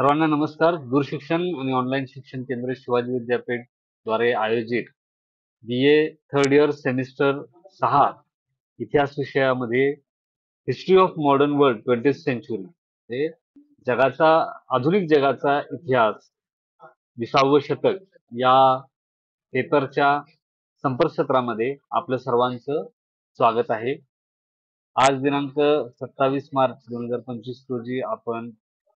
सर्वांना नमस्कार. दूरशिक्षण आणि ऑनलाईन शिक्षण केंद्र शिवाजी विद्यापीठ द्वारे आयोजित BA थर्ड इयर सेमिस्टर 6 इतिहास विषयामध्ये history of modern world 20th century हे जगाचा आधुनिक जगाचा इतिहास 20वे शतक या पेपरच्या संपर्कसत्रामध्ये आपलं सर्वांचं स्वागत आहे. आज दिनांक 27 मार्च 2025 रोजी आपण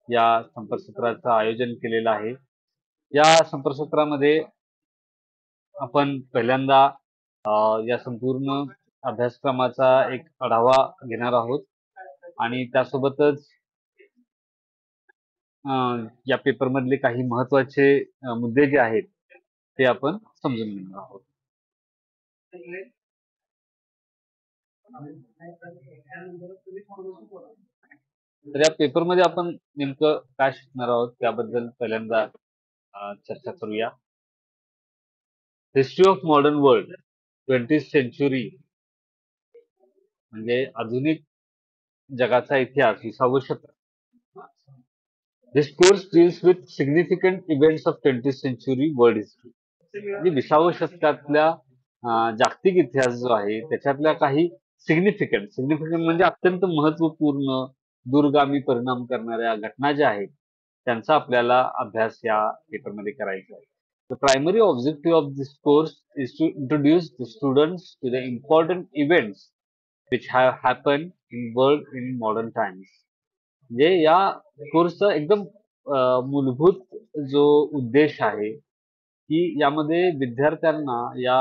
या संपर्कसत्राचं आयोजन केलेलं आहे. या संपर्कसत्रामध्ये आपण पहिल्यांदा या संपूर्ण अभ्यासक्रमाचा एक आढावा घेणार आहोत आणि त्यासोबतच या पेपरमधले काही महत्त्वाचे मुद्दे जे आहेत ते आपण समजून घेणार आहोत. तर या पेपरमध्ये आपण नेमकं काय शिकणार आहोत त्याबद्दल पहिल्यांदा चर्चा करूया. History of modern world 20th century म्हणजे आधुनिक जगाचा इतिहास 20वे शतक. This course deals with significant events of 20th century world history. म्हणजे 20व्या शतकातल्या जागतिक इतिहास जो आहे त्याच्यातल्या काही सिग्निफिकंट म्हणजे अत्यंत महत्वपूर्ण दूरगामी परिणाम करणाऱ्या घटना ज्या आहेत त्यांचा आपल्याला अभ्यास या पेपरमध्ये करायचा आहे. The primary objective of this course is to introduce the students to the important events which have happened in world in modern times. म्हणजे या कोर्सचा एकदम मूलभूत जो उद्देश आहे की यामध्ये विद्यार्थ्यांना या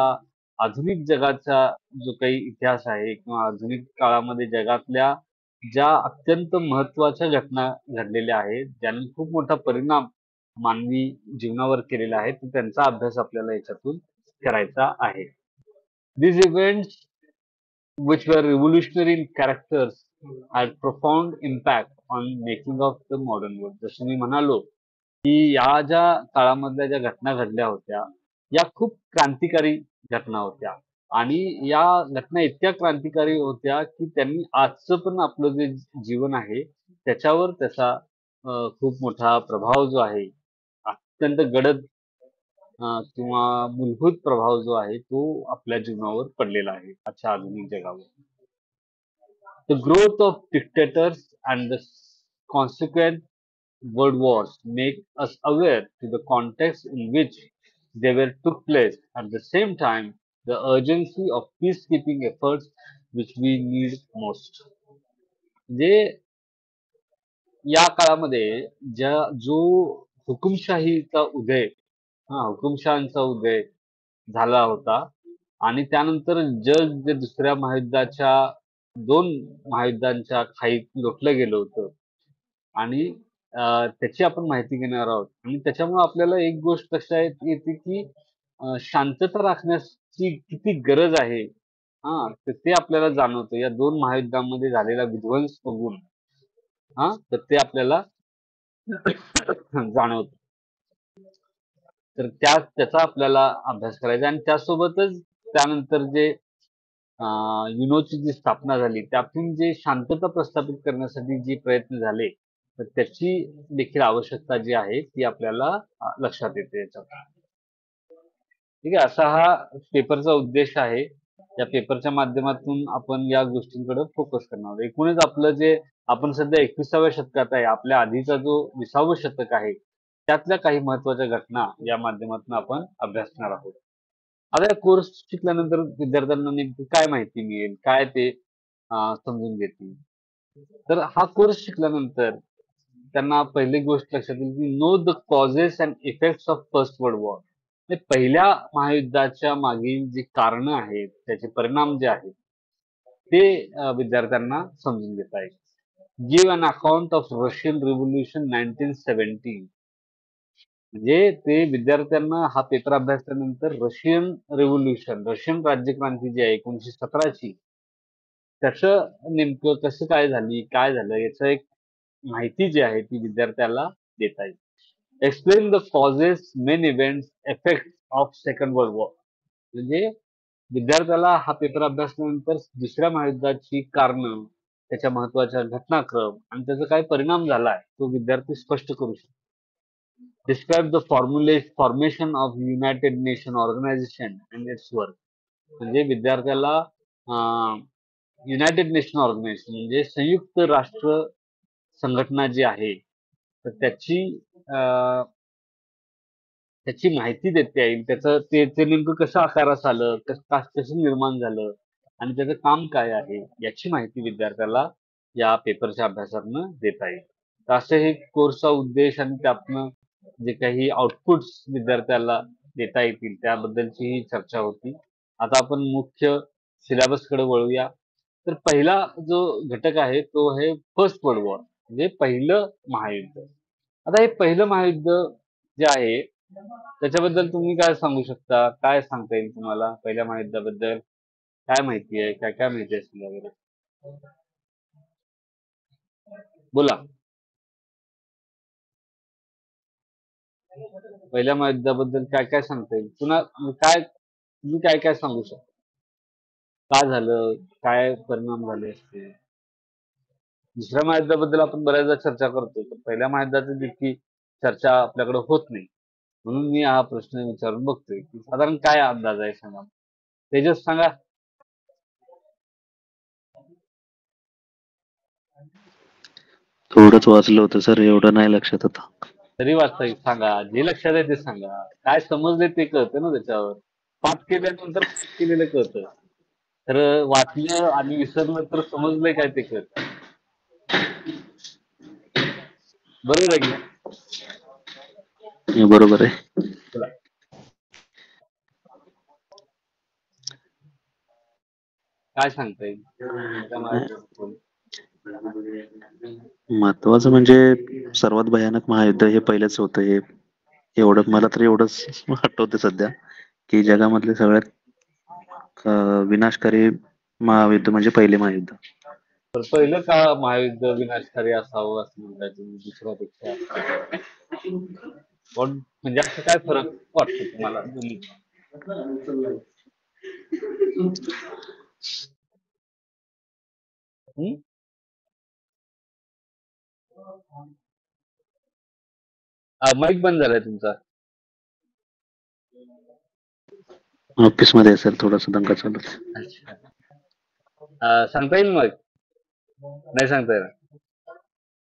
आधुनिक जगाचा जो काही इतिहास आहे किंवा आधुनिक काळामध्ये जगातल्या ज्या अत्यंत महत्त्वाच्या घटना घडलेल्या आहेत ज्यांनी खूप मोठा परिणाम मानवी जीवनावर केलेला आहे तर त्यांचा अभ्यास आपल्याला याच्यातून करायचा आहे. These events which were revolutionary in characters had profound impact on making of the modern world. जसं मी म्हणालो की या ज्या काळामधल्या ज्या घटना घडल्या होत्या या खूप क्रांतिकारी घटना होत्या आणि या घटना इतक्या क्रांतिकारी होत्या की त्यांनी आजचं पण आपलं जे जीवन आहे त्याच्यावर त्याचा खूप मोठा प्रभाव जो आहे अत्यंत गडद किंवा मूलभूत प्रभाव जो आहे तो आपल्या जीवनावर पडलेला आहे आजच्या आधुनिक जगावर. The growth of dictators and the consequent world wars make us aware to the context in which they were took place. At the same time, the urgency of peacekeeping efforts which we need most. म्हणजे या काळामध्ये जो हुकुमशाहीचा उदय हुकुमशहांचा उदय झाला होता आणि त्यानंतर जग जे दुसऱ्या महायुद्धाच्या 2 महायुद्धांच्या खाईत लोटलं गेलं होतं आणि त्याची आपण माहिती घेणार आहोत आणि त्याच्यामुळे आपल्याला एक गोष्ट लक्षात येते की शांतता राखण्याची किती गरज आहे तर ते आपल्याला जाणवतं या 2 महायुद्धांमध्ये झालेला विध्वंस बघून तर ते आपल्याला जाणवतं. तर त्याचा आपल्याला अभ्यास करायचा आणि त्यासोबतच त्यानंतर जे युनोची जी स्थापना झाली त्यातून जे शांतता प्रस्थापित करण्यासाठी जे प्रयत्न झाले तर त्याची देखील आवश्यकता जी आहे ती आपल्याला लक्षात येते याच्यात. ठीक आहे, असा हा पेपरचा उद्देश आहे. या पेपरच्या माध्यमातून आपण या गोष्टींकडे फोकस करणार आहोत. एकूणच आपलं जे आपण सध्या 21व्या शतकात आहे आपल्या आधीचा जो 20वं शतक आहे त्यातल्या काही महत्त्वाच्या घटना या माध्यमातून आपण अभ्यासणार आहोत. आता या कोर्स शिकल्यानंतर विद्यार्थ्यांना नेमकी काय माहिती मिळेल काय ते समजून घेतील. तर हा कोर्स शिकल्यानंतर त्यांना पहिली गोष्ट लक्षात येईल की know the causes and effects of first world war. पहिल्या महायुद्धाच्या मागील जी कारणं आहेत त्याचे परिणाम जे आहेत ते विद्यार्थ्यांना समजून घेता येईल. Give an account of Russian revolution 1917. म्हणजे ते विद्यार्थ्यांना हा पेपर अभ्यासल्यानंतर रशियन राज्यक्रांती जी आहे 1917ची त्याचं नेमकं कसं काय झालं याचं एक माहिती जी आहे ती विद्यार्थ्याला देता येईल. Explain the causes main events effect of second world war. म्हणजे विद्यार्थ्याला हा पेपर अभ्यासल्यानंतर दुसऱ्या महायुद्धाची कारणं त्याच्या महत्वाच्या घटनाक्रम आणि त्याचा काय परिणाम झालाय तो विद्यार्थी स्पष्ट करू शकतो. Describe the formation of United Nation Organization and its work. म्हणजे विद्यार्थ्याला युनायटेड नेशन ऑर्गनायझेशन म्हणजे संयुक्त राष्ट्र संघटना जी आहे, तर त्याची माहिती देता येईल. त्याचं ते नेमकं कसं आकारास आलं, कसं निर्माण झालं आणि त्याचं काम काय आहे, याची माहिती विद्यार्थ्याला या पेपरच्या अभ्यासातनं देता येईल. तर असे हे कोर्सचा उद्देश आणि त्यातनं जे काही आउटपुट्स विद्यार्थ्याला देता येतील त्याबद्दलची ही चर्चा होती. आता आपण मुख्य सिलेबसकडे वळूया. तर पहिला जो घटक आहे तो आहे फर्स्ट वर्ल्ड वॉर म्हणजे पहिलं महायुद्ध. आता हे पहिलं महायुद्ध जे आहे त्याच्याबद्दल तुम्ही काय सांगू शकता? काय सांगता येईल तुम्हाला पहिल्या महायुद्धाबद्दल? काय माहिती आहे? काय काय माहिती असेल वगैरे? बोला. पहिल्या महायुद्धाबद्दल काय काय सांगता येईल? पुन्हा तुम्ही काय काय सांगू शकता? का झालं? काय परिणाम झाले असते? दुसऱ्या महायुद्धाबद्दल आपण बऱ्याचदा चर्चा करतो, पण पहिल्या महायुद्धाची तितकी चर्चा आपल्याकडे होत नाही. म्हणून मी हा प्रश्न विचारून बघतोय, की साधारण काय अंदाज आहे सांगा? तेजस सांगा. थोडंच वाचलं होतं सर, एवढं नाही लक्षात आता. तरी वास्तविक सांगा, जे लक्षात आहे ते सांगा. काय समजले ते कळतं ना त्याच्यावर. पाठ केल्यानंतर पाठ केलेलं कळतं. तर वाचलं आणि विसरलं तर समजलंय काय ते कळतं. बरोबर आहे की नाही? हे बरोबर आहे. बोला. काय सांगता येईल? पहिल्या महायुद्धाबद्दल? महत्वाचं म्हणजे सर्वात भयानक महायुद्ध हे पहिलंच होतं. हे एवढं मला तर एवढंच आठवतं सध्या, की जगामधले सगळ्यात विनाशकारी महायुद्ध म्हणजे पहिले महायुद्ध. तर पहिलं का महायुद्ध विनाशकारी असावं असं म्हणताय तुम्ही दुसऱ्यापेक्षा? पण म्हणजे असं काय फरक वाटतो तुम्हाला दोन्ही? हं? माईक बंद झालाय तुमचा. ऑफिस मध्ये असेल, थोडासा दंगा चालू आहे. अच्छा. सांगता येईल मग? नाही सांगता येणार.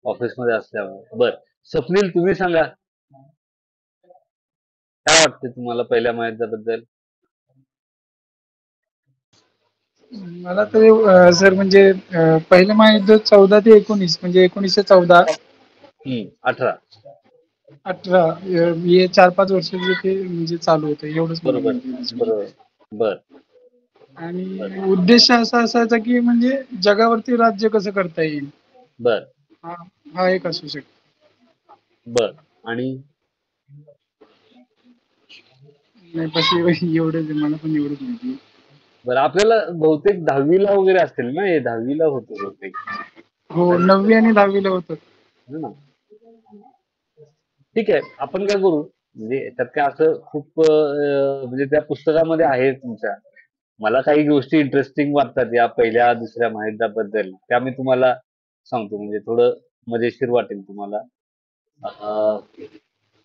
ऑफिसमध्ये असल्यामुळे. बर. स्वप्नील तुम्ही सांगा. काय वाटते तुम्हाला पहिल्या महायुद्धाबद्दल? मला तर सर म्हणजे पहिलं महायुद्ध 14 ते 19 म्हणजे 1914 18. 18 हे 4-5 वर्ष जे ते म्हणजे चालू होतं एवढंच मला बरोबर. माहिती आहे त्याच्याबद्दल. बरोबर. बर. बर. आणि उद्देश असा असायचा की म्हणजे जगावरती राज्य कसं करता येईल बर. हा हा एक असू शकतो. बर. आणि नाही बस एवढंच आहे, मला पण एवढंच माहिती आहे. बरं आपल्याला बहुतेक 10वीला वगैरे असेल ना हे 10वीला होतं बहुतेक. हो 9वी आणि 10वीला होतं. है ना? ठीक आहे. आपण काय करू म्हणजे याच्यात काय असं खूप म्हणजे त्या पुस्तकामध्ये आहे तुमच्या. मला काही गोष्टी इंटरेस्टिंग वाटतात या पहिल्या दुसऱ्या महायुद्धाबद्दल. त्या मी तुम्हाला सांगतो म्हणजे थोडं मजेशीर वाटेल तुम्हाला.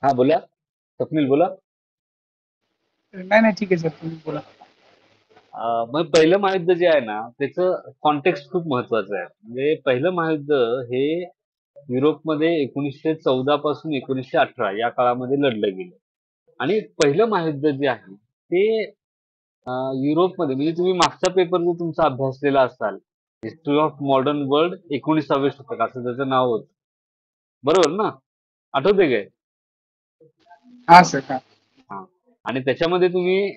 हा बोला. स्वप्नील बोला. नाही नाही ठीक आहे सर, तुम्ही बोला. मग पहिलं महायुद्ध जे आहे ना त्याचं कॉन्टेक्स्ट खूप महत्वाचं आहे. म्हणजे पहिलं महायुद्ध हे युरोपमध्ये 1914 पासून 1918 या काळामध्ये लढलं गेलं. आणि पहिलं महायुद्ध जे आहे ते युरोपमध्ये म्हणजे तुम्ही मागचा पेपर जर तुमचा अभ्यासलेला असाल, हिस्ट्री ऑफ मॉडर्न वर्ल्ड 19वे शतक असं त्याचं नाव होतं. बरोबर ना? आठवते काय? हा सर हा. हा. आणि त्याच्यामध्ये तुम्ही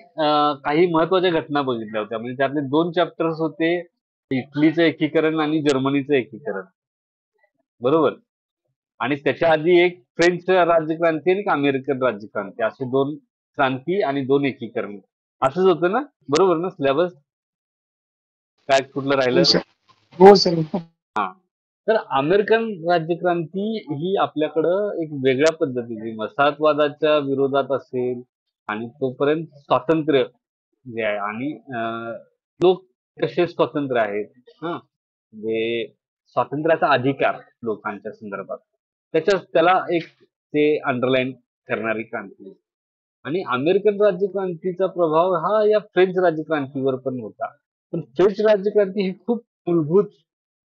काही महत्वाच्या घटना बघितल्या होत्या. म्हणजे त्यातले 2 चॅप्टर्स होते इटलीचं एकीकरण आणि जर्मनीचं एकीकरण. बरोबर. आणि त्याच्या आधी एक फ्रेंच राज्यक्रांती आणि एक अमेरिकन राज्यक्रांती असे 2 क्रांती आणि 2 एकीकरण. असंच होतं ना? बरोबर ना सिलेबस? काय कुठलं हो राहिलं? सर. हो सर. हा. तर अमेरिकन राज्यक्रांती ही आपल्याकडं एक वेगळ्या पद्धतीने वसाहतवादाच्या विरोधात असेल आणि तोपर्यंत स्वातंत्र्य जे आहे आणि लोक कसे स्वतंत्र आहेत हा म्हणजे स्वातंत्र्याचा अधिकार लोकांच्या संदर्भात त्याला एक ते अंडरलाईन करणारी क्रांती होती. आणि अमेरिकन राज्यक्रांतीचा प्रभाव हा या फ्रेंच राज्यक्रांतीवर पण होता. पण फ्रेंच राज्यक्रांती ही खूप मूलभूत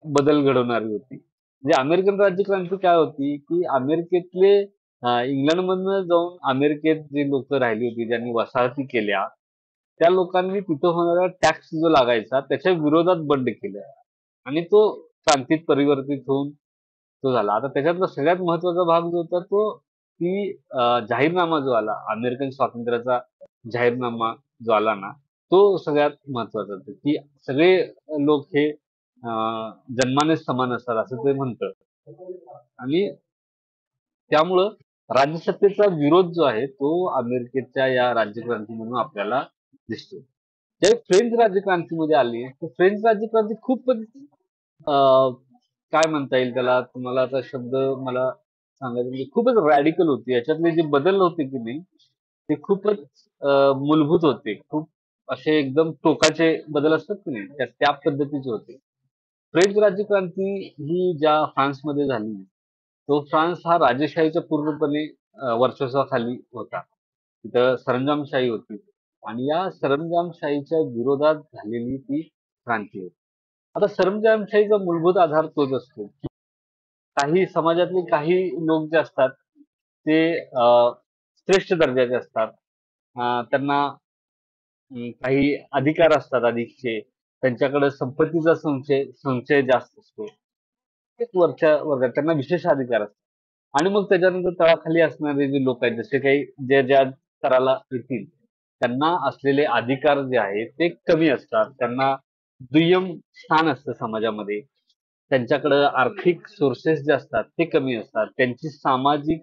बदल घडवणारी होती. म्हणजे अमेरिकन राज्यक्रांती काय होती, की अमेरिकेतले इंग्लंडमधनं जाऊन अमेरिकेत जे लोक राहिली होती, ज्यांनी वसाहती केल्या, त्या लोकांनी तिथं होणारा टॅक्स जो लागायचा त्याच्या विरोधात बंड केलं आणि तो क्रांतीत परिवर्तित होऊन तो झाला. आता त्याच्यातला सगळ्यात महत्वाचा भाग जो होता तो की जाहीरनामा जो आला, अमेरिकन स्वातंत्र्याचा जाहीरनामा जो आला ना, तो सगळ्यात महत्वाचा होता, की सगळे लोक हे जन्मानेच समान असतात असं ते म्हणतं. आणि त्यामुळं राज्यसत्तेचा विरोध जो आहे तो अमेरिकेच्या या राज्यक्रांतीमधून आपल्याला दिसतो. ज्यावेळी फ्रेंच राज्यक्रांतीमध्ये आली, तर फ्रेंच राज्यक्रांती खूपच काय म्हणता येईल त्याला, तुम्हाला आता शब्द मला सांगायचं म्हणजे खूपच रॅडिकल होती. याच्यातले जे बदल होते की नाही, ते खूपच मूलभूत होते. खूप असे एकदम टोकाचे बदल असतात की नाही, त्या त्या पद्धतीचे होते. फ्रेंच राज्यक्रांती ही ज्या फ्रान्समध्ये झाली, तो फ्रान्स हा राजेशाहीच्या पूर्णपणे वर्चस्वाखाली होता. तिथं सरंजामशाही होती आणि या सरंजामशाहीच्या विरोधात झालेली ती क्रांती होती. आता सरंजामशाहीचा मूलभूत आधार तोच असतो. काही समाजातले काही लोक जे असतात ते श्रेष्ठ दर्जाचे असतात. त्यांना काही अधिकार असतात अधिकचे. त्यांच्याकडे संपत्तीचा संचय संचय जास्त असतो. तेच वरच्या वर्गात त्यांना विशेष अधिकार असतात. आणि मग त्याच्यानंतर तळाखाली असणारे जे लोक आहेत, जसे काही जे ज्या स्तराला येतील, त्यांना असलेले अधिकार जे आहेत ते कमी असतात. त्यांना दुय्यम स्थान असतं समाजामध्ये. त्यांच्याकडे आर्थिक सोर्सेस जे असतात ते कमी असतात. त्यांची सामाजिक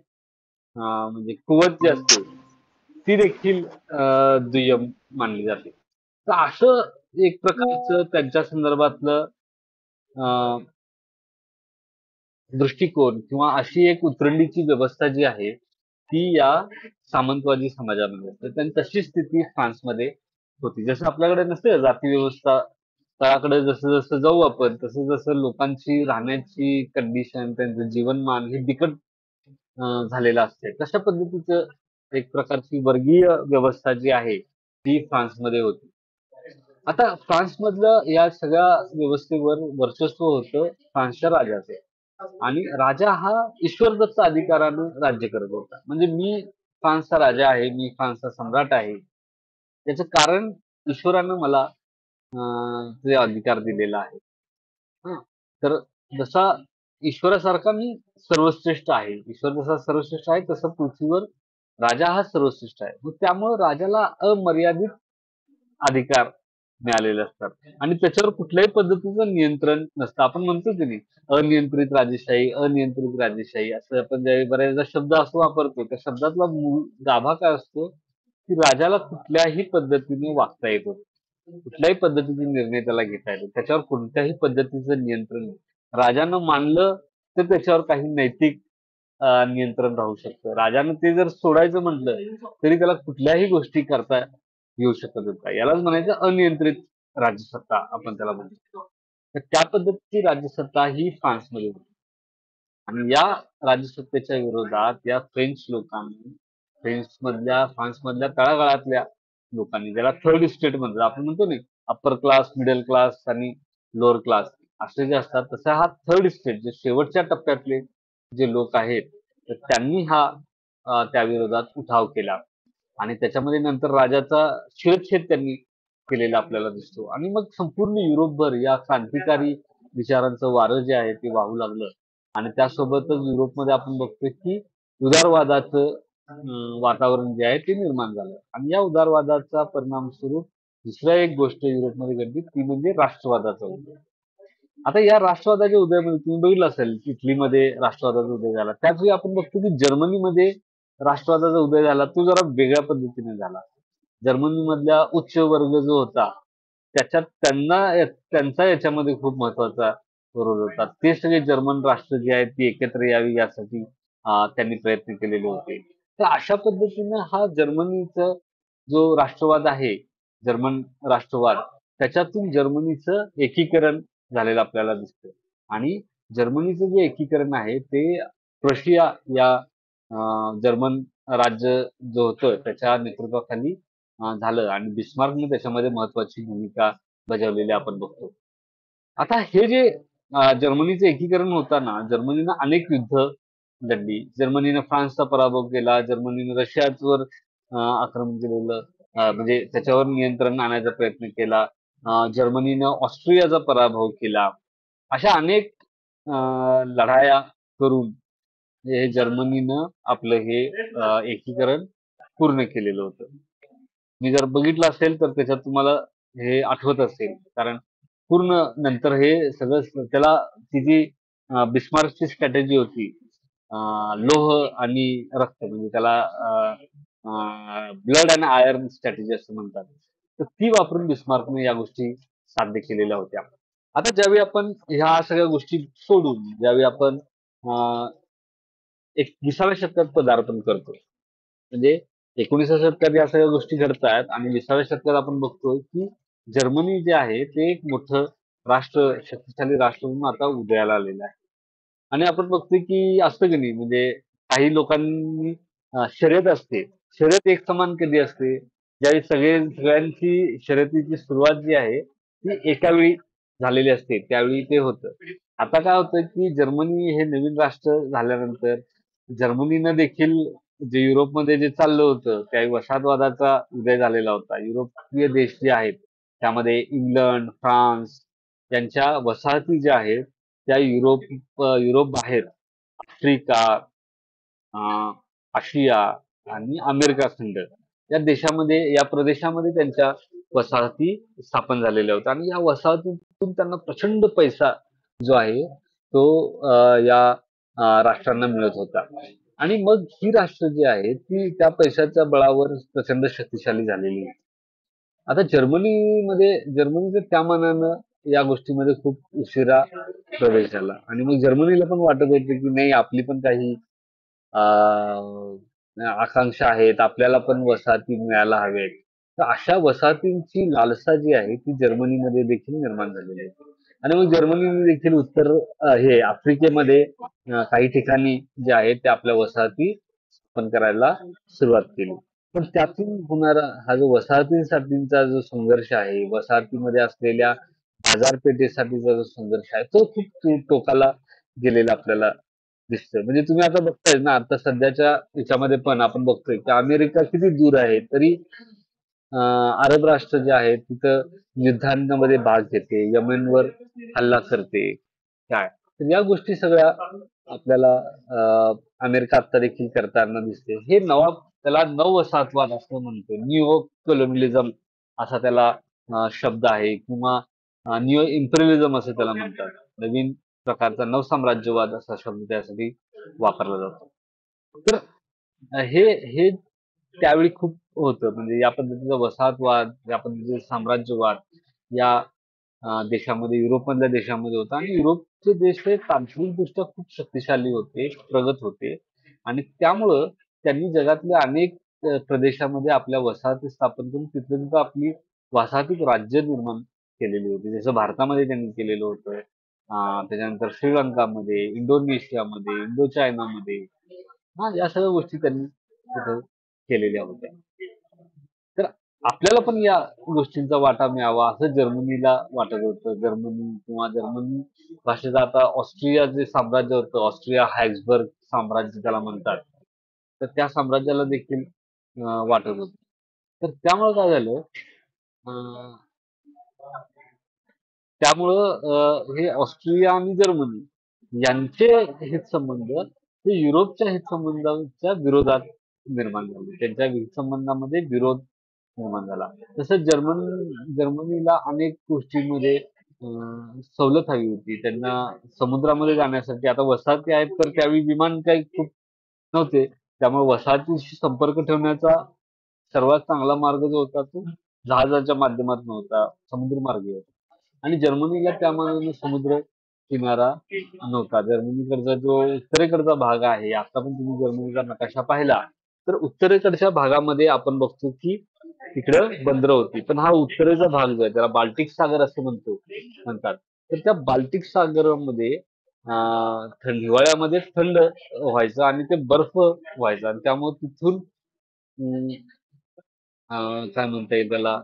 म्हणजे कुवत जी असते ती देखील दुय्यम मानली जाते. तर असं एक प्रकारचं त्यांच्या संदर्भातलं दृष्टिकोन किंवा अशी एक उतरंडीची व्यवस्था जी आहे, ती या सामंतवादी समाजामध्ये असते. आणि तशी स्थिती फ्रान्समध्ये होती. जसं आपल्याकडे नसते का जाती व्यवस्था, तळाकडे जसं जसं जाऊ आपण, तसं जसं लोकांची राहण्याची कंडिशन, त्यांचं जीवनमान हे बिकट झालेलं असते. तशा पद्धतीचं एक प्रकारची वर्गीय व्यवस्था जी आहे, ती फ्रान्समध्ये होती. आता फ्रान्समधलं या सगळ्या व्यवस्थेवर वर्चस्व होतं फ्रान्सच्या राजाचं. आणि राजा हा ईश्वरदत्त अधिकारानं राज्य करत होता. म्हणजे मी फ्रान्सचा राजा आहे, मी फ्रान्सचा सम्राट आहे. त्याचं कारण ईश्वरानं मला ते अधिकार दिलेला आहे. हं. तर जसा ईश्वरासारखा मी सर्वश्रेष्ठ आहे. ईश्वर जसा सर्वश्रेष्ठ आहे तसं पृथ्वीवर राजा हा सर्वश्रेष्ठ आहे. मग त्यामुळं राजाला अमर्यादित अधिकार मिळालेले असतात आणि त्याच्यावर कुठल्याही पद्धतीचं नियंत्रण नसतं. आपण म्हणतो की नाही, अनियंत्रित राजेशाही, अनियंत्रित राजेशाही असं आपण ज्यावेळी बऱ्याचदा शब्द असं वापरतो, त्या शब्दातला मूळ गाभा काय असतो, की राजाला कुठल्याही पद्धतीने वागता येतो. कुठल्याही पद्धतीचे निर्णय त्याला घेता येतो. त्याच्यावर कोणत्याही पद्धतीचं नियंत्रण नाही. राजानं मानलं तर त्याच्यावर काही नैतिक नियंत्रण राहू शकतं. राजानं ते जर सोडायचं म्हटलं, तरी त्याला कुठल्याही गोष्टी करता येऊ शकत होत्या. यालाच म्हणायचं अनियंत्रित राज्यसत्ता आपण त्याला म्हणतो. तर त्या पद्धतीची राज्यसत्ता ही फ्रान्समध्ये होती. आणि या राज्यसत्तेच्या विरोधात या फ्रेंच लोकांनी, फ्रान्समधल्या तळागाळातल्या लोकांनी, ज्याला थर्ड इस्टेट म्हणतात, आपण म्हणतो ना अप्पर क्लास, मिडल क्लास आणि लोअर क्लास असे जे असतात, तसा हा थर्ड इस्टेट जे शेवटच्या टप्प्यातले जे लोक आहेत, तर त्यांनी हा त्या विरोधात उठाव केला आणि त्याच्यामध्ये नंतर राजाचा शिरच्छेद त्यांनी केलेला आपल्याला दिसतो. आणि मग संपूर्ण युरोपभर या क्रांतिकारी विचारांचं वारं जे आहे ते वाहू लागलं आणि त्यासोबतच युरोपमध्ये आपण बघतोय की उदारवादाचं वातावरण जे आहे ते निर्माण झालं आणि या उदारवादाचा परिणाम स्वरूप दुसऱ्या एक गोष्ट युरोपमध्ये घडली, ती म्हणजे राष्ट्रवादाचा उदय. आता या राष्ट्रवादाच्या उदयामध्ये तुम्ही बघितलं असेल, इटलीमध्ये राष्ट्रवादाचा उदय झाला. त्याच वेळी आपण बघतो की जर्मनीमध्ये राष्ट्रवादाचा उदय झाला, तो जरा वेगळ्या पद्धतीने झाला. जर्मनीमधला उच्च वर्ग जो होता, त्याच्यात त्यांचा याच्यामध्ये खूप महत्वाचा रोल होता. ते सगळे जर्मन राष्ट्र जे आहेत ती एकत्र यावी यासाठी त्यांनी प्रयत्न केलेले होते. तर अशा पद्धतीनं हा जर्मनीचा जो राष्ट्रवाद आहे, जर्मन राष्ट्रवाद, त्याच्यातून जर्मनीचं एकीकरण झालेलं आपल्याला दिसतं. आणि जर्मनीचं जे एकीकरण आहे ते प्रशिया या जर्मन राज्य जो होतं त्याच्या नेतृत्वाखाली झालं आणि बिस्मार्कने त्याच्यामध्ये महत्वाची भूमिका बजावलेली आपण बघतो. आता हे जे जर्मनीचं एकीकरण होताना जर्मनीनं अनेक युद्ध लढली. जर्मनीनं फ्रान्सचा पराभव केला. जर्मनीनं रशियावर आक्रमण केलेलं, म्हणजे त्याच्यावर नियंत्रण आणायचा प्रयत्न केला. जर्मनीनं ऑस्ट्रियाचा पराभव केला. अशा अनेक लढाया करून हे जर्मनीनं आपलं हे एकीकरण पूर्ण केलेलं होतं. मी जर बघितलं असेल तर त्याच्यात तुम्हाला हे आठवत असेल, कारण पूर्ण नंतर हे सगळं त्याला ती जी बिस्मार्कची स्ट्रॅटेजी होती, लोह आणि रक्त, म्हणजे त्याला ब्लड अँड आयर्न स्ट्रॅटेजी असं म्हणतात. तर ती वापरून बिस्मार्कने या गोष्टी साध्य केलेल्या होत्या. आता ज्यावेळी आपण ह्या सगळ्या गोष्टी सोडून ज्यावेळी आपण अं, 20व्या शतकात पदार्पण करतो, म्हणजे 19व्या शतकात या सगळ्या गोष्टी घडतायत आणि 20व्या शतकात आपण बघतोय की जर्मनी जे आहे ते एक मोठं राष्ट्र, शक्तिशाली राष्ट्र म्हणून आता उदयाला आलेलं आहे. आणि आपण बघतोय की असतं की नाही, म्हणजे काही लोकांनी शर्यत असते. शर्यत एक समान कधी असते? ज्यावेळी सगळ्यांची शर्यतीची सुरुवात जी आहे ती एका वेळी झालेली असते, त्यावेळी ते होतं. आता काय होतं की जर्मनी हे नवीन राष्ट्र झाल्यानंतर जर्मनीनं देखील जे युरोपमध्ये जे चाललं होतं त्या वसाहतवादाचा उदय झालेला होता. युरोपीय देश जे आहेत त्यामध्ये इंग्लंड, फ्रान्स यांच्या वसाहती ज्या आहेत त्या युरोप बाहेर आफ्रिका, आशिया आणि अमेरिका खंड या देशामध्ये, या प्रदेशामध्ये त्यांच्या वसाहती स्थापन झालेल्या होत्या आणि या वसाहतीतून त्यांना प्रचंड पैसा जो आहे तो या राष्ट्रांना मिळत होता. आणि मग ही राष्ट्र जी आहे ती त्या पैशाच्या बळावर प्रचंड शक्तिशाली झालेली आहे. आता जर्मनीचं त्या मानानं या गोष्टीमध्ये खूप उशिरा प्रवेश झाला आणि मग जर्मनीला पण वाटत होतं की नाही, आपली पण काही आकांक्षा आहेत, आपल्याला पण वसाहती मिळायला हवेत. तर अशा वसाहतींची लालसा जी आहे ती जर्मनीमध्ये देखील निर्माण झालेली आहे. आणि मग जर्मनीने देखील हे आफ्रिकेमध्ये काही ठिकाणी जे आहेत ते आपल्या वसाहती स्थापन करायला सुरुवात केली. पण त्यातून होणारा हा जो वसाहतींसाठीचा जो संघर्ष आहे, वसाहतीमध्ये असलेल्या बाजारपेठेसाठीचा जो संघर्ष आहे, तो खूप टोकाला गेलेला आपल्याला दिसतोय. म्हणजे तुम्ही आता बघताय ना, आता सध्याच्या ह्याच्यामध्ये पण आपण बघतोय की अमेरिका किती दूर आहे, तरी अरब राष्ट्र जे आहेत तिथं युद्धांमध्ये भाग घेते, यमेनवर हल्ला करते. काय तर या गोष्टी सगळ्या आपल्याला अमेरिका आता देखील करताना दिसते. हे त्याला नववसाहतवाद असं म्हणतो, न्यू कॉलोनियलिझम असा त्याला शब्द आहे, किंवा न्यू इम्पेरियलिझम असं त्याला म्हणतात. नवीन प्रकारचा नवसाम्राज्यवाद असा शब्द त्यासाठी वापरला जातो. तर हे हे त्यावेळी खूप होतं, म्हणजे या पद्धतीचा वसाहतवाद, या पद्धतीचा साम्राज्यवाद या देशामध्ये, युरोपमधल्या देशामध्ये होता. आणि युरोपचे देश हे तांत्रिकदृष्ट्या खूप शक्तिशाली होते, प्रगत होते आणि त्यामुळं त्यांनी जगातल्या अनेक प्रदेशामध्ये आपल्या वसाहती स्थापन करून तिथल्या तिथं आपली वसाहतीक राज्य निर्माण केलेली होती. जसं भारतामध्ये त्यांनी केलेलं होतं. त्याच्यानंतर श्रीलंकामध्ये, इंडोनेशियामध्ये, इंडो चायनामध्ये, या सगळ्या गोष्टी त्यांनी तिथं केलेल्या होत्या. तर आपल्याला पण या गोष्टींचा वाटा मिळावा असं जर्मनीला वाटत होतं. जर्मनी भाषेचं आता ऑस्ट्रिया जे साम्राज्य होतं, ऑस्ट्रिया हॅब्सबर्ग साम्राज्य त्याला म्हणतात, तर त्या साम्राज्याला देखील वाटत होतं. तर त्यामुळं काय झालं, अं, त्यामुळं हे ऑस्ट्रिया आणि जर्मनी यांचे हितसंबंध हे युरोपच्या हितसंबंधाच्या विरोधात निर्माण झाले. त्यांच्या हितसंबंधामध्ये विरोध निर्माण झाला. तसंच जर्मनीला अनेक गोष्टींमध्ये सवलत हवी होती. त्यांना समुद्रामध्ये जाण्यासाठी, आता वसाहती आहेत तर त्यावेळी विमान काही खूप नव्हते. त्यामुळे वसाहतीशी संपर्क ठेवण्याचा सर्वात चांगला मार्ग जो होता तो जहाजाच्या माध्यमातून होता, समुद्रमार्गे होता. आणि जर्मनीला त्या मानाने समुद्र किनारा नव्हता. जर्मनीकडचा जो उत्तरेकडचा भाग आहे, आता पण तुम्ही जर्मनीचा नकाशा पाहिला तर उत्तरेकडच्या भागामध्ये आपण बघतो की तिकडं बंदरं होती. पण हा उत्तरेचा भाग जो आहे त्याला बाल्टिक सागर असं म्हणतात. तर त्या बाल्टिक सागरामध्ये हिवाळ्यामध्ये थंड व्हायचं आणि ते बर्फ व्हायचा आणि त्यामुळे तिथून अं, काय म्हणता येईल त्याला,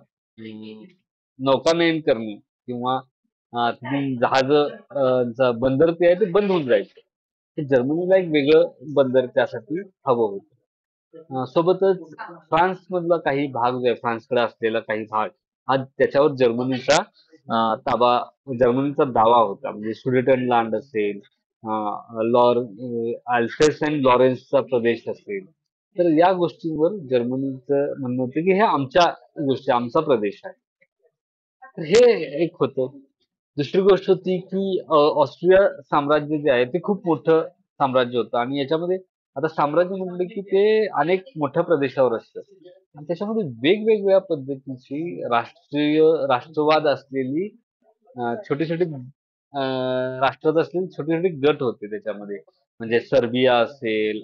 नौकानयन करणे किंवा ती जहाज बंदर ते आहे ते बंद होऊन जायचं. तर जर्मनीला एक वेगळं बंदर त्यासाठी हवं होतं. सोबतच फ्रान्स मधला काही भाग जो आहे, फ्रान्सकडे असलेला काही भाग हा त्याच्यावर ताबा जर्मनीचा दावा होता. म्हणजे सुडेटनलांड असेल, अल्सेस अँड लॉरेन्सचा प्रदेश असेल, तर या गोष्टींवर जर्मनीचं म्हणणं होतं की हे आमच्या गोष्टी, आमचा प्रदेश आहे. तर हे एक होतं. दुसरी गोष्ट होती की ऑस्ट्रिया साम्राज्य जे आहे ते खूप मोठं साम्राज्य होतं आणि याच्यामध्ये आता साम्राज्य म्हटलं की ते अनेक मोठ्या प्रदेशावर असतं आणि त्याच्यामध्ये वेगवेगळ्या पद्धतीची राष्ट्रवाद असलेली छोटे छोटे राष्ट्रात असलेले छोटे छोटे गट होते त्याच्यामध्ये. म्हणजे सर्बिया असेल,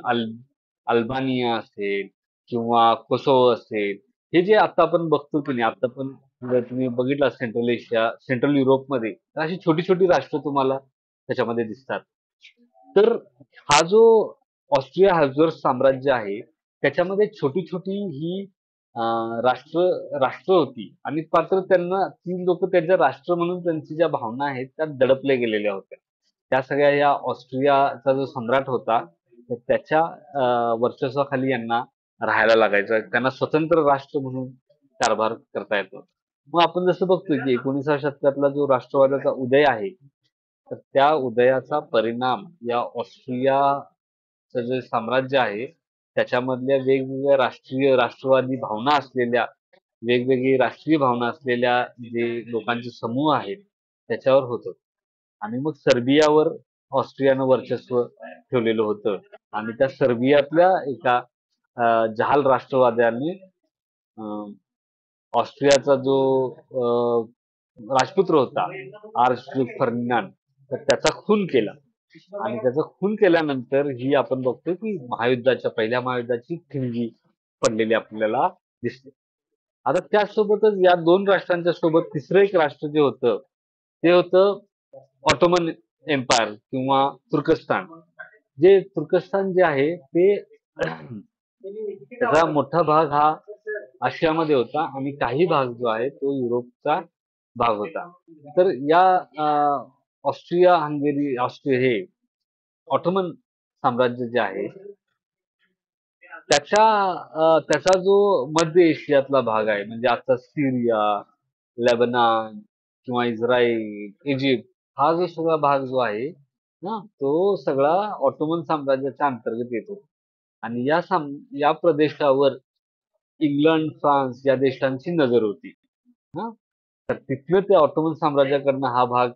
अल्बानिया असेल किंवा कोसोवो असेल. हे जे आता आपण बघतो की नाही, आता पण जर तुम्ही बघितलं सेंट्रल एशिया, सेंट्रल युरोपमध्ये तर अशी छोटी छोटी राष्ट्र तुम्हाला त्याच्यामध्ये दिसतात. तर हा जो ऑस्ट्रिया हॅब्सबर्ग साम्राज्य आहे त्याच्यामध्ये छोटी छोटी ही राष्ट्र राष्ट्र होती आणि मात्र त्यांना ती लोक त्यांच्या राष्ट्र म्हणून त्यांची ज्या भावना आहेत त्या दडपल्या गेलेल्या होत्या. त्या सगळ्या या ऑस्ट्रियाचा जो सम्राट होता तर त्याच्या वर्चस्वाखाली यांना राहायला लागायचं. त्यांना स्वतंत्र राष्ट्र म्हणून कारभार करता येतो. मग आपण जसं बघतोय की 19व्या शतकातला जो राष्ट्रवादाचा उदय आहे तर त्या उदयाचा परिणाम या ऑस्ट्रियाचं जे साम्राज्य आहे त्याच्यामधल्या वेगवेगळ्या राष्ट्रवादी भावना असलेल्या, वेगवेगळी राष्ट्रीय भावना असलेल्या जे लोकांचे समूह आहेत त्याच्यावर होतं. आणि मग सर्बियावर ऑस्ट्रियानं वर्चस्व ठेवलेलं होतं आणि त्या सर्बियातल्या एका जहाल राष्ट्रवाद्याने अं, ऑस्ट्रियाचा जो राजपुत्र होता आर्चड्यूक फर्डिनांड तर त्याचा खून केला आणि त्याचा खून केल्यानंतर ही आपण बघतो की पहिल्या महायुद्धाची ठिणगी पडलेली आपल्याला दिसते. आता त्यासोबतच या दोन राष्ट्रांच्या सोबत तिसरं एक राष्ट्र जे होतं ते होतं ऑटोमन एम्पायर किंवा तुर्कस्तान. जे तुर्कस्तान जे आहे ते त्याचा मोठा भाग हा आशियामध्ये होता आणि काही भाग जो आहे तो युरोपचा भाग होता. तर या ऑस्ट्रिया हंगेरी ऑस्ट्रिया हे ऑटोमन साम्राज्य जे आहे त्याचा जो मध्य एशियातला भाग आहे म्हणजे आता सीरिया, लेबनान किंवा इस्रायल, इजिप्त हा जो सगळा भाग जो आहे ना तो सगळा ऑटोमन साम्राज्याच्या अंतर्गत येतो आणि या प्रदेशावर इंग्लंड, फ्रान्स या देशांची नजर होती. हा तर तिथनं ते ऑटोमन साम्राज्याकडनं हा भाग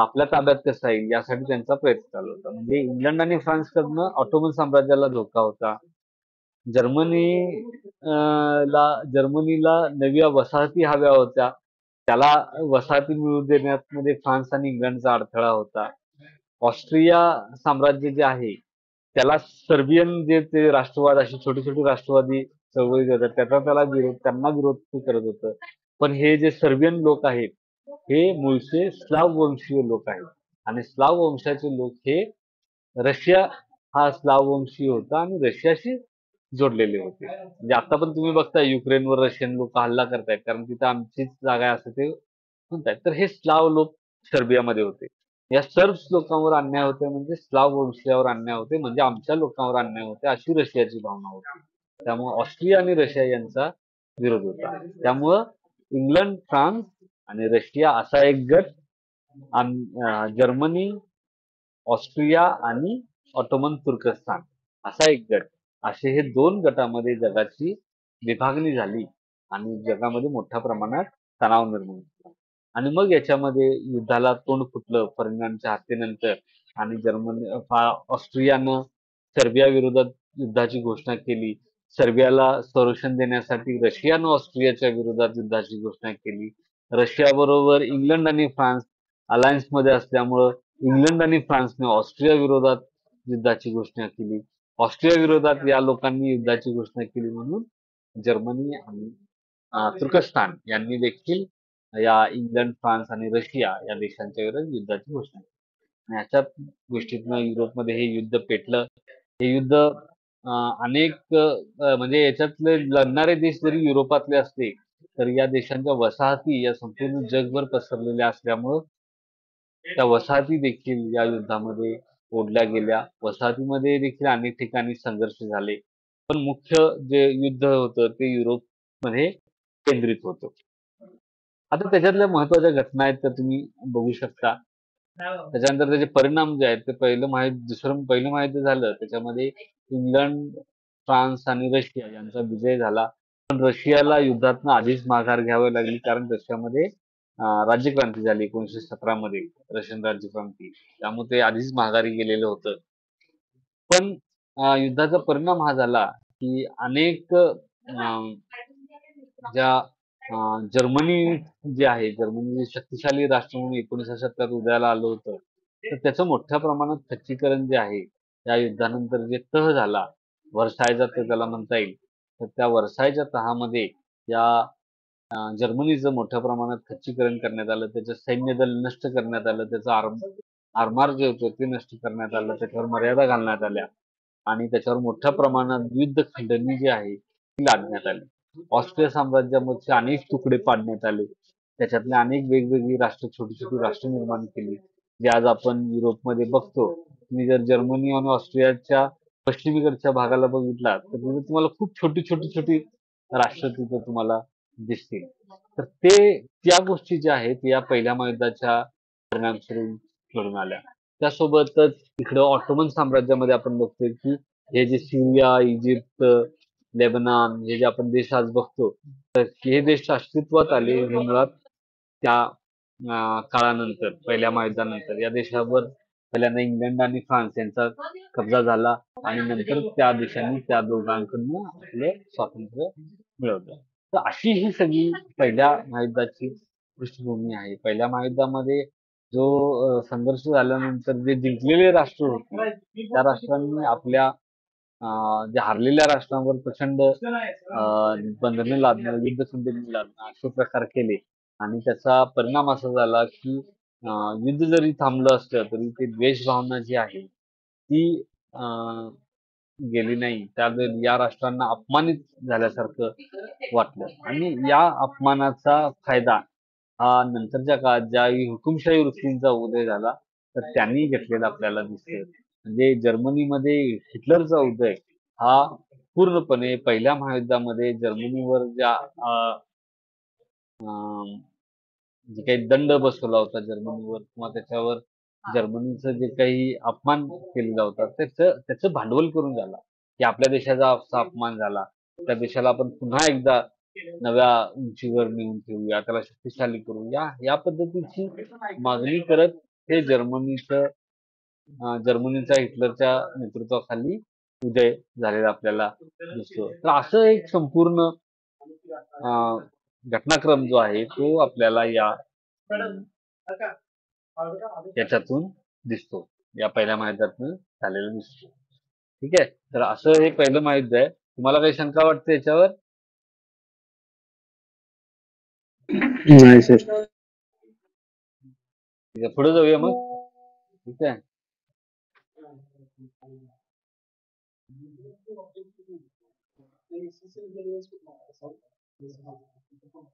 आपल्या ताब्यात कसा येईल यासाठी त्यांचा प्रयत्न चालू होता. म्हणजे इंग्लंड आणि फ्रान्सकडनं ऑटोमन साम्राज्याला धोका होता. जर्मनी जर्मनीला नव्या वसाहती हव्या होत्या. त्याला वसाहती मिळवून देण्यामध्ये फ्रान्स आणि इंग्लंडचा अडथळा होता. ऑस्ट्रिया साम्राज्य जे आहे त्याला सर्बियन जे ते राष्ट्रवाद अशी छोटी छोटी राष्ट्रवादी चळवळी देतात त्यांना विरोध ते करत होतं. पण हे जे सर्बियन लोक आहेत हे मूळचे स्लाव वंशीय लोक आहेत आणि स्लाव वंशाचे लोक हे रशिया हा स्लाव वंशीय होता आणि रशियाशी जोडलेले होते. म्हणजे आता पण तुम्ही बघताय युक्रेनवर रशियन लोक हल्ला करतायत कारण तिथं आमचीच जागा आहे असं ते म्हणतायत. तर हे स्लाव लोक सर्बियामध्ये होते. या सर्ब्स लोकांवर अन्याय होते म्हणजे स्लाव वंशीयावर अन्याय होते म्हणजे आमच्या लोकांवर अन्याय होते अशी रशियाची भावना होती. त्यामुळे ऑस्ट्रिया आणि रशिया यांचा विरोध होता. त्यामुळं इंग्लंड, फ्रान्स आणि रशिया असा एक गट, जर्मनी, ऑस्ट्रिया आणि ऑटोमन तुर्कस्तान असा एक गट, असे हे दोन गटामध्ये जगाची विभागणी झाली आणि जगामध्ये मोठ्या प्रमाणात तणाव निर्माण झाला. आणि मग याच्यामध्ये युद्धाला तोंड फुटलं फर्डिनांडच्या हत्येनंतर आणि ऑस्ट्रियानं सर्बिया विरोधात युद्धाची घोषणा केली. सर्बियाला संरक्षण देण्यासाठी रशियानं ऑस्ट्रियाच्या विरोधात युद्धाची घोषणा केली. रशिया बरोबर इंग्लंड आणि फ्रान्स अलायन्स मध्ये असल्यामुळं इंग्लंड आणि फ्रान्सने ऑस्ट्रिया विरोधात युद्धाची घोषणा केली. ऑस्ट्रिया विरोधात या लोकांनी युद्धाची घोषणा केली म्हणून जर्मनी आणि तुर्कस्तान यांनी देखील या इंग्लंड, फ्रान्स आणि रशिया या देशांच्या विरोधात युद्धाची घोषणा केली. ह्याच्या गोष्टीतनं युरोपमध्ये हे युद्ध पेटलं. हे युद्ध अनेक म्हणजे याच्यातले लढणारे देश जरी युरोपातले असले तर या देशांच्या वसाहती या संपूर्ण जगभर पसरलेल्या असल्यामुळं त्या वसाहती देखील या युद्धामध्ये ओढल्या गेल्या. वसाहतीमध्ये देखील अनेक ठिकाणी संघर्ष झाले. पण मुख्य जे युद्ध होतं ते युरोपमध्ये केंद्रित होतं. आता त्याच्यातल्या महत्त्वाच्या घटना आहेत त्या तुम्ही बघू शकता. त्याच्यानंतर त्याचे परिणाम जे आहेत ते पहिलं महायुद्ध झालं त्याच्यामध्ये इंग्लंड, फ्रान्स आणि रशिया यांचा विजय झाला. पण रशियाला युद्धातनं आधीच माघार घ्यावी लागली कारण रशियामध्ये राज्यक्रांती झाली 1917 मध्ये रशियन राज्यक्रांती. त्यामुळे ते आधीच माघारी गेलेलं होतं. पण युद्धाचा परिणाम हा झाला की अनेक ज्या जर्मनी जे आहे जर्मनी शक्तिशाली राष्ट्र म्हणून 19च्या शतकात उदयाला आलं होतं. तर त्याचं मोठ्या प्रमाणात खच्चीकरण जे आहे त्या युद्धानंतर जे तह झाला व्हर्सायचा तह त्याला म्हणता येईल. तर त्या व्हर्सायच्या तहामध्ये या जर्मनीचं मोठ्या प्रमाणात खच्चीकरण करण्यात आलं. त्याचं सैन्यदल नष्ट करण्यात आलं. त्याचं आरमार जे होतं ते नष्ट करण्यात आलं. त्याच्यावर मर्यादा घालण्यात आल्या आणि त्याच्यावर मोठ्या प्रमाणात युद्ध खंडणी जी आहे ती लादण्यात आली. ऑस्ट्रिया साम्राज्यामध्ये अनेक तुकडे पाडण्यात आले. त्याच्यातले अनेक वेगवेगळी राष्ट्र छोटी छोटी राष्ट्र निर्माण केली. जे आज आपण युरोपमध्ये बघतो. तुम्ही जर जर्मनी आणि ऑस्ट्रियाच्या पश्चिमेकडच्या भागाला बघितला तर तिथे तुम्हाला खूप छोटी छोटी छोटी राष्ट्र तिथे तुम्हाला दिसतील. तर त्या गोष्टी ज्या आहेत या पहिल्या महायुद्धाच्या परिणामस्वरूप घडून आल्या. त्यासोबतच इकडं ऑटोमन साम्राज्यामध्ये आपण बघतोय की हे जे सिरिया, इजिप्त, लेबनॉन हे जे आपण देश आज बघतो तर हे देश अस्तित्वात आले हे मुळात त्या काळानंतर पहिल्या महायुद्धानंतर या देशावर पहिल्यांदा इंग्लंड आणि फ्रान्स यांचा कब्जा झाला आणि नंतर त्या देशांनी त्या दोघांकडून आपलं स्वातंत्र्य मिळवलं. तर अशी ही सगळी पहिल्या महायुद्धाची पृष्ठभूमी आहे. पहिल्या महायुद्धामध्ये जो संघर्ष झाल्यानंतर जे जिंकलेले राष्ट्र होते त्या राष्ट्रांनी आपल्या जे हारलेल्या राष्ट्रांवर प्रचंड बंधने लादणं, युद्धसंधी लादणं असे प्रकार केले आणि त्याचा परिणाम असा झाला की युद्ध जरी थांबलं असलं तरी ते द्वेष भावना जी आहे ती गेली नाही. त्यावेळी या राष्ट्रांना अपमानित झाल्यासारखं वाटलं आणि या अपमानाचा फायदा हा नंतरच्या काळात ज्यावेळी हुकुमशाही वृत्तींचा उदय झाला तर त्यांनी घेतलेला आपल्याला दिसतोय. म्हणजे जर्मनीमध्ये हिटलरचा उदय हा पूर्णपणे पहिल्या महायुद्धामध्ये जर्मनीवर ज्या जे काही दंड बसवला होता जर्मनीवर किंवा त्याच्यावर जर्मनीचं जे काही अपमान केलेला होता त्याचं भांडवल करून झाला की आपल्या देशाचा असा अपमान झाला त्या देशाला आपण पुन्हा एकदा नव्या उंचीवर नेऊन ठेवूया त्याला शक्तिशाली करूया या पद्धतीची मागणी करत हे जर्मनीचा हिटलरच्या नेतृत्वाखाली उदय झालेला आपल्याला दिसतो. तर असं एक संपूर्ण घटनाक्रम जो आहे तो आपल्याला याच्यातून दिसतो. या पहिल्या महायुद्धातून झालेला दिसतो. ठीक आहे. तर असं हे पहिलं महायुद्ध आहे. तुम्हाला काही शंका वाटते याच्यावर? नाही सर. ठीक आहे. पुढे जाऊया मग. ठीक आहे.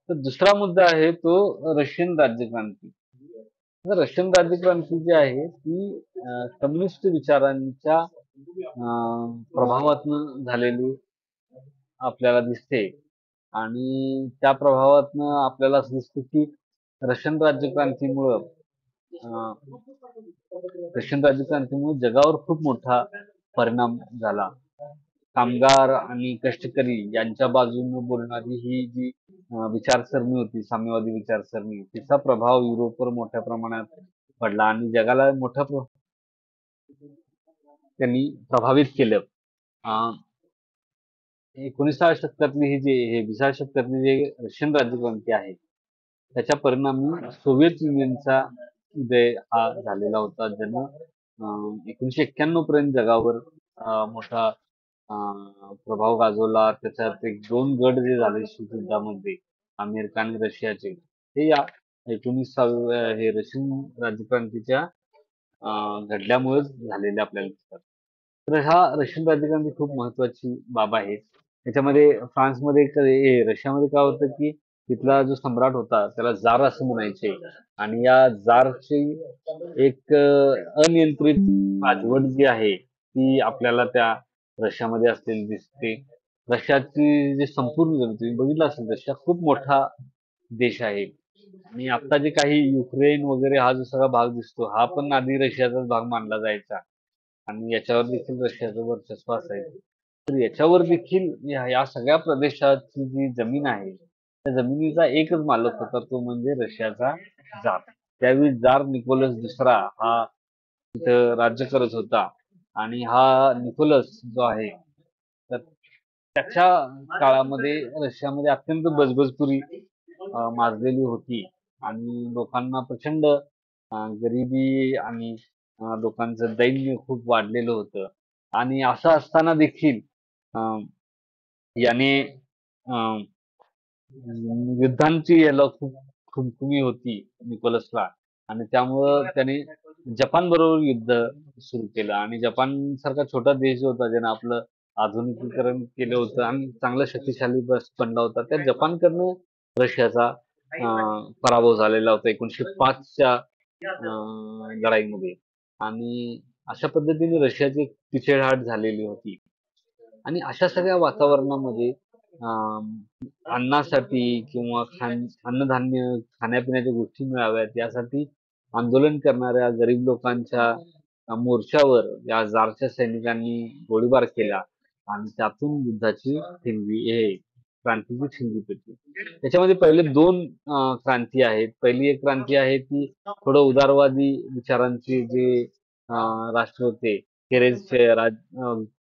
तर दुसरा मुद्दा आहे तो रशियन राज्यक्रांती. रशियन राज्यक्रांती जी आहे ती कम्युनिस्ट विचारांच्या प्रभावातून झालेली आपल्याला दिसते आणि त्या प्रभावातून आपल्याला असं दिसतं की रशियन राज्यक्रांतीमुळं जगावर खूप मोठा परिणाम झाला. कामगार आणि कष्टकरी यांच्या बाजूने बोलणारी ही जी विचारसरणी होती साम्यवादी विचारसरणी तिचा प्रभाव युरोपवर मोठ्या प्रमाणात पडला आणि जगाला त्यांनी प्रभावित केलं. 19व्या शतकातली हे 20व्या शतकातली जे रशियन राज्यक्रांती आहे त्याच्या परिणामी सोव्हिएत युनियनचा उदय हा झालेला होता ज्यानं 1991 पर्यंत जगावर मोठा प्रभाव गाजवला. त्याच्यात एक 2 गट जे झाले शीतयुद्धामध्ये अमेरिका आणि रशियाचे हे या 19व्या हे रशियन राज्यक्रांतीच्या घडल्यामुळेच झालेले आपल्याला दिसतात. तर हा रशियन राज्यक्रांती खूप महत्वाची बाब आहे. त्याच्यामध्ये फ्रान्समध्ये रशियामध्ये काय होतं की तिथला जो सम्राट होता त्याला जार असं म्हणायचे आणि या जारची एक अनियंत्रित राजवट जी आहे ती आपल्याला त्या रशियामध्ये असलेली दिसते. रशियाची जी संपूर्ण तुम्ही बघितलं असेल रशिया खूप मोठा देश आहे आणि आता जे काही युक्रेन वगैरे हा जो सगळा भाग दिसतो हा पण आधी रशियाचाच भाग मानला जायचा आणि याच्यावर देखील रशियाचं वर्चस्व असायचं. तर याच्यावर देखील या सगळ्या प्रदेशाची जी जमीन आहे त्या जमिनीचा एकच मालक होता तो म्हणजे रशियाचा झार. त्यावेळी झार निकोलस दुसरा हा तिथं राज्य करत होता आणि हा निकोलस जो आहे तर त्याच्या काळामध्ये रशियामध्ये अत्यंत बजबजपुरी माजलेली होती आणि लोकांना प्रचंड गरिबी आणि लोकांचं दैन्य खूप वाढलेलं होतं आणि असं असताना देखील अं, याने अं, युद्धांची याला खूप खुमखुमी होती निकोलसला आणि त्यामुळं त्याने जपान बरोबर युद्ध सुरू केलं आणि जपान सारखा छोटा देश जो होता ज्यानं आपलं आधुनिकीकरण केलं होतं आणि चांगला शक्तिशाली बनला होता त्या जपानकडनं रशियाचा पराभव झालेला होता 1905च्या लढाईमध्ये आणि अशा पद्धतीने रशियाची एक पिछेहाट झालेली होती आणि अशा सगळ्या वातावरणामध्ये अं, अन्नासाठी किंवा अन्नधान्य खाण्यापिण्याच्या गोष्टी मिळाव्यात यासाठी आंदोलन करणाऱ्या गरीब लोकांच्या मोर्चावर या जारच्या सैनिकांनी गोळीबार केला आणि त्यातून युद्धाची ठिणगी हे क्रांतीची ठिणगी पेटली. त्याच्यामध्ये पहिले दोन क्रांती आहेत. पहिली एक क्रांती आहे ती थोडं उदारवादी विचारांचे जे राष्ट्र होते केरेन्सचे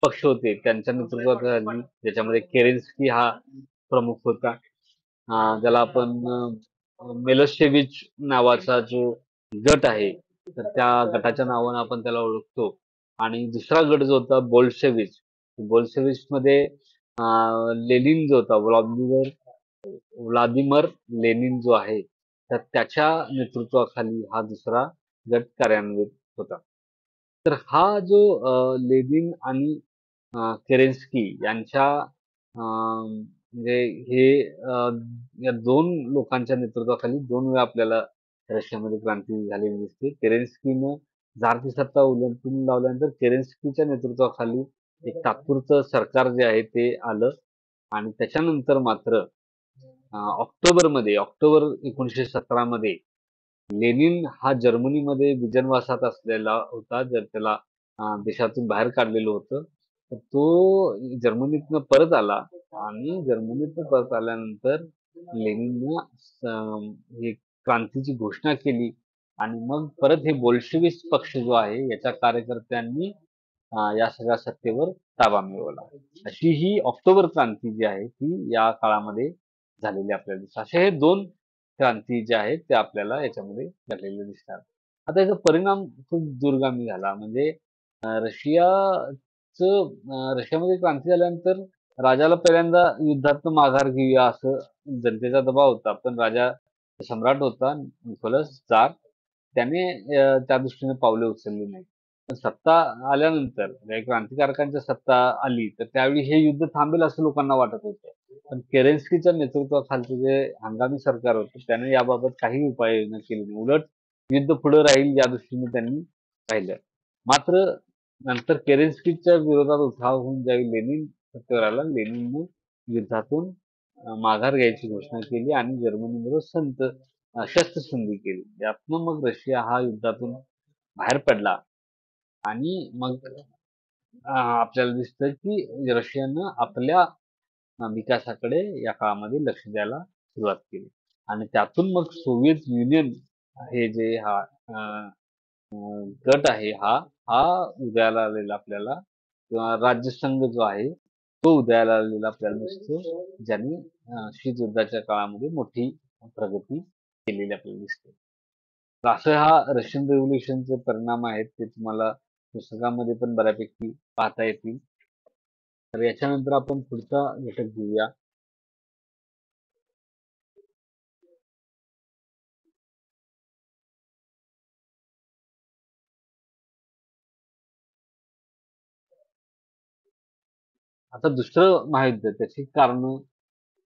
पक्ष होते त्यांच्या नेतृत्वात झाली. ज्याच्यामध्ये केरेन्स्की हा प्रमुख होता. ज्याला आपण मिलोशेविच नावाचा जो गट आहे तर त्या गटाच्या नावानं आपण त्याला ओळखतो आणि दुसरा गट जो होता बोल्शेविच मध्ये लेनिन जो होता व्लादिमर लेनिन जो आहे तर त्याच्या नेतृत्वाखाली हा दुसरा गट कार्यान्वित होता. तर हा जो लेनिन आणि केरेन्स्की यांच्या म्हणजे हे या दोन लोकांच्या नेतृत्वाखाली दोन वेळा आपल्याला रशियामध्ये क्रांती झालेली दिसते. केरेन्स्कीनं झारची सत्ता उलटून लावल्यानंतर केरेन्स्कीच्या नेतृत्वाखाली एक तात्पुरतं सरकार जे आहे ते आलं आणि त्याच्यानंतर मात्र ऑक्टोबर 1917 मध्ये लेनिन हा जर्मनीमध्ये विजनवासात असलेला होता जर त्याला देशातून बाहेर काढलेलं होतं तर तो जर्मनीतनं परत आला आणि जर्मनीतनं परत आल्यानंतर लेनिननं ही क्रांतीची घोषणा केली आणि मग परत हे बोल्शेविक पक्ष जो आहे याच्या कार्यकर्त्यांनी या सगळ्या सत्तेवर ताबा मिळवला. अशी ही ऑक्टोबर क्रांती जी आहे ती या काळामध्ये झालेली आपल्याला दिसतात. असे हे दोन क्रांती ज्या आहेत त्या आपल्याला याच्यामध्ये घडलेल्या दिसतात. आता याचा परिणाम खूप दूरगामी झाला म्हणजे रशियामध्ये क्रांती झाल्यानंतर राजाला पहिल्यांदा युद्धातनं माघार घेऊया असं जनतेचा दबाव होता. पण राजा सम्राट होता निकोलस चार त्याने त्या दृष्टीने पावले उचलली नाही. पण सत्ता आल्यानंतर म्हणजे क्रांतिकारकांच्या सत्ता आली तर त्यावेळी हे युद्ध थांबेल असं लोकांना वाटत होतं. पण केरेन्स्कीच्या नेतृत्वाखालचं जे हंगामी सरकार होतं त्याने याबाबत काही उपाययोजना केली नाही. उलट युद्ध पुढे राहील या दृष्टीने त्यांनी पाहिलं. मात्र नंतर केरेन्स्कीच्या विरोधात उठाव होऊन ज्यावेळी लेनिन सत्तेवर आला लेनिनने युद्धातून माघार घ्यायची घोषणा केली आणि जर्मनीबरोबर शस्त्रसंधी केली. यातनं मग रशिया हा युद्धातून बाहेर पडला आणि मग आपल्याला दिसतं की रशियानं आपल्या विकासाकडे या काळामध्ये लक्ष द्यायला सुरुवात केली आणि त्यातून मग सोव्हिएत युनियन हे जे हा गट आहे हा उदयाला आलेला आपल्याला किंवा राज्यसंघ जो आहे तो उदयाला आलेला आपल्याला दिसतो ज्यांनी शीत युद्धाच्या काळामध्ये मोठी प्रगती केलेली आपल्याला दिसते. तर असं हा रशियन रेव्होल्युशनचे परिणाम आहेत ते तुम्हाला पुस्तकामध्ये पण बऱ्यापैकी पाहता येतील. तर याच्यानंतर आपण पुढचा घटक घेऊया. आता दुसरं महायुद्ध, त्याची कारण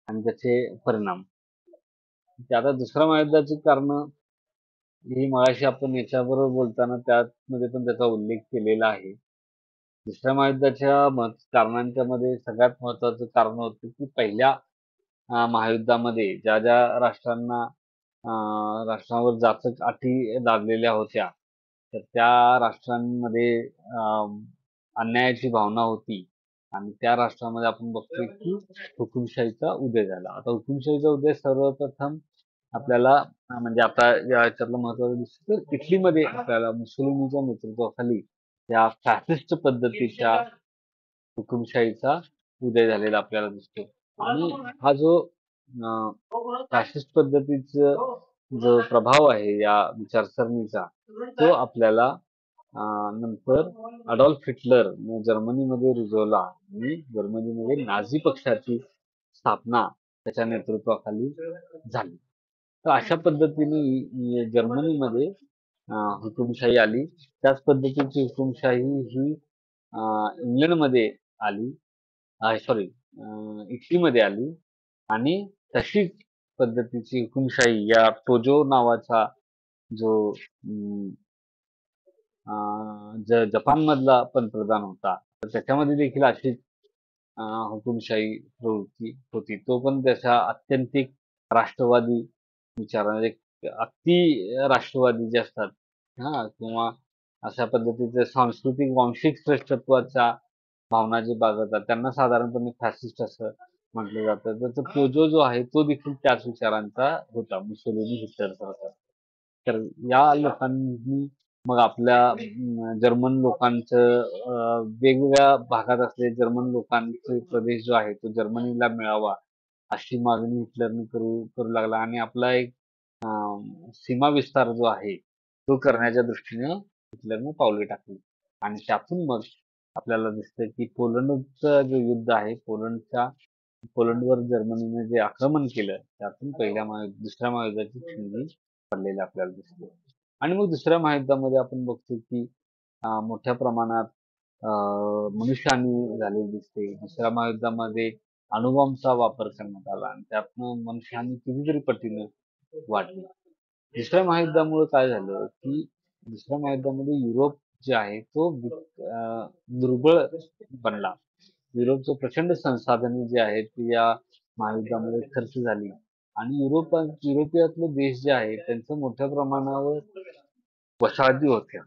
आणि त्याचे परिणाम. आता दुसऱ्या महायुद्धाची कारण ही मगाशी आपण याच्याबरोबर बोलताना त्यामध्ये पण त्याचा उल्लेख केलेला आहे. दुसऱ्या महायुद्धाच्या कारणांच्या मध्ये सगळ्यात महत्वाचं कारण होतं की पहिल्या महायुद्धामध्ये ज्या ज्या राष्ट्रांवर जाचक अटी लादलेल्या होत्या, तर त्या राष्ट्रांमध्ये अन्यायाची भावना होती आणि त्या राष्ट्रामध्ये आपण बघतोय की हुकुमशाहीचा उदय झाला. आता हुकुमशाहीचा उदय सर्वप्रथम आपल्याला म्हणजे आता याच्यातलं महत्वाचं दिसतं तर इटलीमध्ये आपल्याला मुसोलिनीच्या नेतृत्वाखाली या फॅसिस्ट पद्धतीच्या हुकुमशाहीचा उदय झालेला आपल्याला दिसतो. आणि हा जो फॅसिस्ट पद्धतीचा जो प्रभाव आहे या विचारसरणीचा, तो आपल्याला नंतर अडॉल्फ हिटलर जर्मनीमध्ये रुजवला आणि जर्मनीमध्ये नाझी पक्षाची स्थापना त्याच्या नेतृत्वाखाली झाली. तर अशा पद्धतीने जर्मनीमध्ये हुकुमशाही आली. त्याच पद्धतीची हुकुमशाही ही इंग्लंडमध्ये आली, सॉरी इटलीमध्ये आली आणि तशीच पद्धतीची हुकुमशाही या टोजो नावाचा जो जपानमधला पंतप्रधान होता, तर त्याच्यामध्ये देखील अशीच हुकुमशाही प्रवृत्ती होती. तो पण त्याच्या आत्यंतिक राष्ट्रवादी विचार म्हणजे अति राष्ट्रवादी जे असतात किंवा अशा पद्धतीचे सांस्कृतिक वांशिक श्रेष्ठत्वाच्या भावना जे बाळगतात त्यांना साधारणपणे फॅसिस्ट असं म्हटलं जातं. तर तो टोजो जो आहे तो देखील त्याच विचारांचा होता, मुसोलिनी हिटलर सारखा. तर या लोकांनी मग आपल्या जर्मन लोकांचं वेगवेगळ्या भागात असलेले जर्मन लोकांचे प्रदेश जो आहे तो जर्मनीला मिळावा अशी मागणी हिटलरने करू लागला आणि आपला एक सीमा विस्तार जो आहे तो करण्याच्या दृष्टीने हिटलरने पावले टाकली. आणि त्यातून मग आपल्याला दिसतं की पोलंडचं जे युद्ध आहे, पोलंडवर जर्मनीने जे आक्रमण केलं, त्यातून दुसऱ्या महायुद्धाची ठिणगी पडलेली आपल्याला दिसते. आणि मग दुसऱ्या महायुद्धामध्ये आपण बघतो की मोठ्या प्रमाणात मनुष्यहानी झालेली दिसते. दुसऱ्या महायुद्धामध्ये अणुबॉम्बचा वापर करण्यात आला आणि त्यातनं मनुष्यहानी कितीतरी पटीने वाढली. दुसऱ्या महायुद्धामुळे काय झालं की दुसऱ्या महायुद्धामध्ये युरोप जे आहे तो दुर्बळ बनला. युरोपचं प्रचंड संसाधने जी आहेत ती या महायुद्धामध्ये खर्च झाली आणि युरोपियातले देश जे आहेत त्यांचं मोठ्या प्रमाणावर वसाहती होत्या.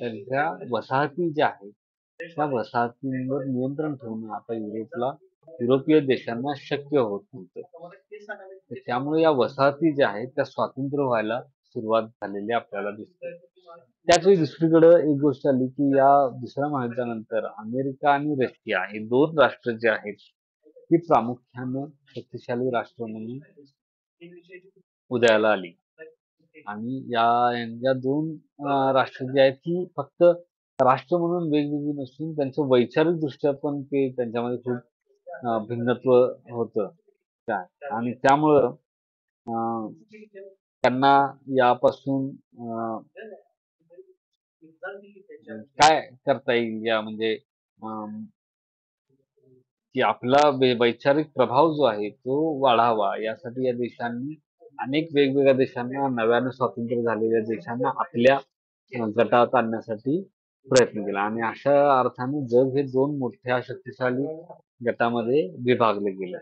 तर ह्या वसाहती ज्या आहेत त्या वसाहतींवर नियंत्रण ठेवणं आता युरोपीय देशांना शक्य होत नव्हतं. तर त्यामुळे या वसाहती ज्या आहेत त्या स्वातंत्र्य व्हायला सुरुवात झालेली आपल्याला दिसते. त्याचवेळी दुसरीकडे एक गोष्ट आली की या दुसऱ्या महायुद्धानंतर अमेरिका आणि रशिया हे दोन राष्ट्र जे आहेत ती प्रामुख्यानं शक्तिशाली राष्ट्र म्हणून उदयाला आली. आणि या दोन राष्ट्र जे आहेत ती फक्त राष्ट्र म्हणून वेगवेगळी नसून त्यांचं वैचारिक दृष्ट्या पण ते त्यांच्यामध्ये खूप भिन्नत्व होतं. आणि त्यामुळं त्यांना यापासून काय करता येईल या म्हणजे की आपला वैचारिक प्रभाव जो आहे तो वाढावा यासाठी या देशांनी अनेक वेगवेगळ्या देशांना, नव्याने स्वातंत्र्य झालेल्या देशांना आपल्या गटात आणण्यासाठी प्रयत्न केला आणि अशा अर्थाने जग हे दोन मोठ्या शक्तिशाली गटामध्ये विभागले गेलं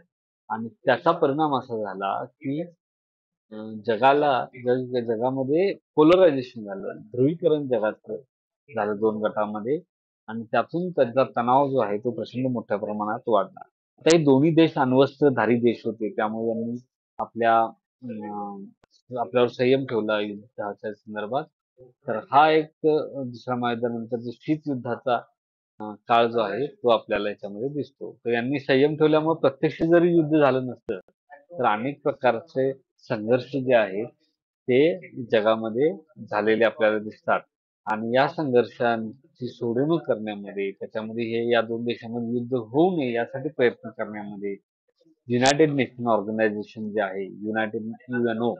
आणि त्याचा परिणाम असा झाला की जगामध्ये पोलरायझेशन झालं, ध्रुवीकरण जगाचं झालं दोन गटामध्ये आणि त्यातून त्यांचा तणाव जो आहे तो प्रचंड मोठ्या प्रमाणात वाढला. आता हे दोन्ही देश अण्वस्त्रधारी देश होते त्यामुळे यांनी आपल्यावर संयम ठेवला युद्धाच्या संदर्भात. तर हा एक दुसऱ्या महायुद्धानंतर शीत युद्धाचा काळ जो आहे तो आपल्याला याच्यामध्ये दिसतो. तर यांनी संयम ठेवल्यामुळे प्रत्यक्ष जरी युद्ध झालं नसतं तर अनेक प्रकारचे संघर्ष जे आहेत ते जगामध्ये झालेले आपल्याला दिसतात आणि या संघर्षांची सोडवणूक करण्यामध्ये त्याच्यामध्ये या दोन देशांमध्ये युद्ध होऊ नये यासाठी प्रयत्न करण्यामध्ये युनायटेड नेशन ऑर्गनायझेशन जे आहे UNO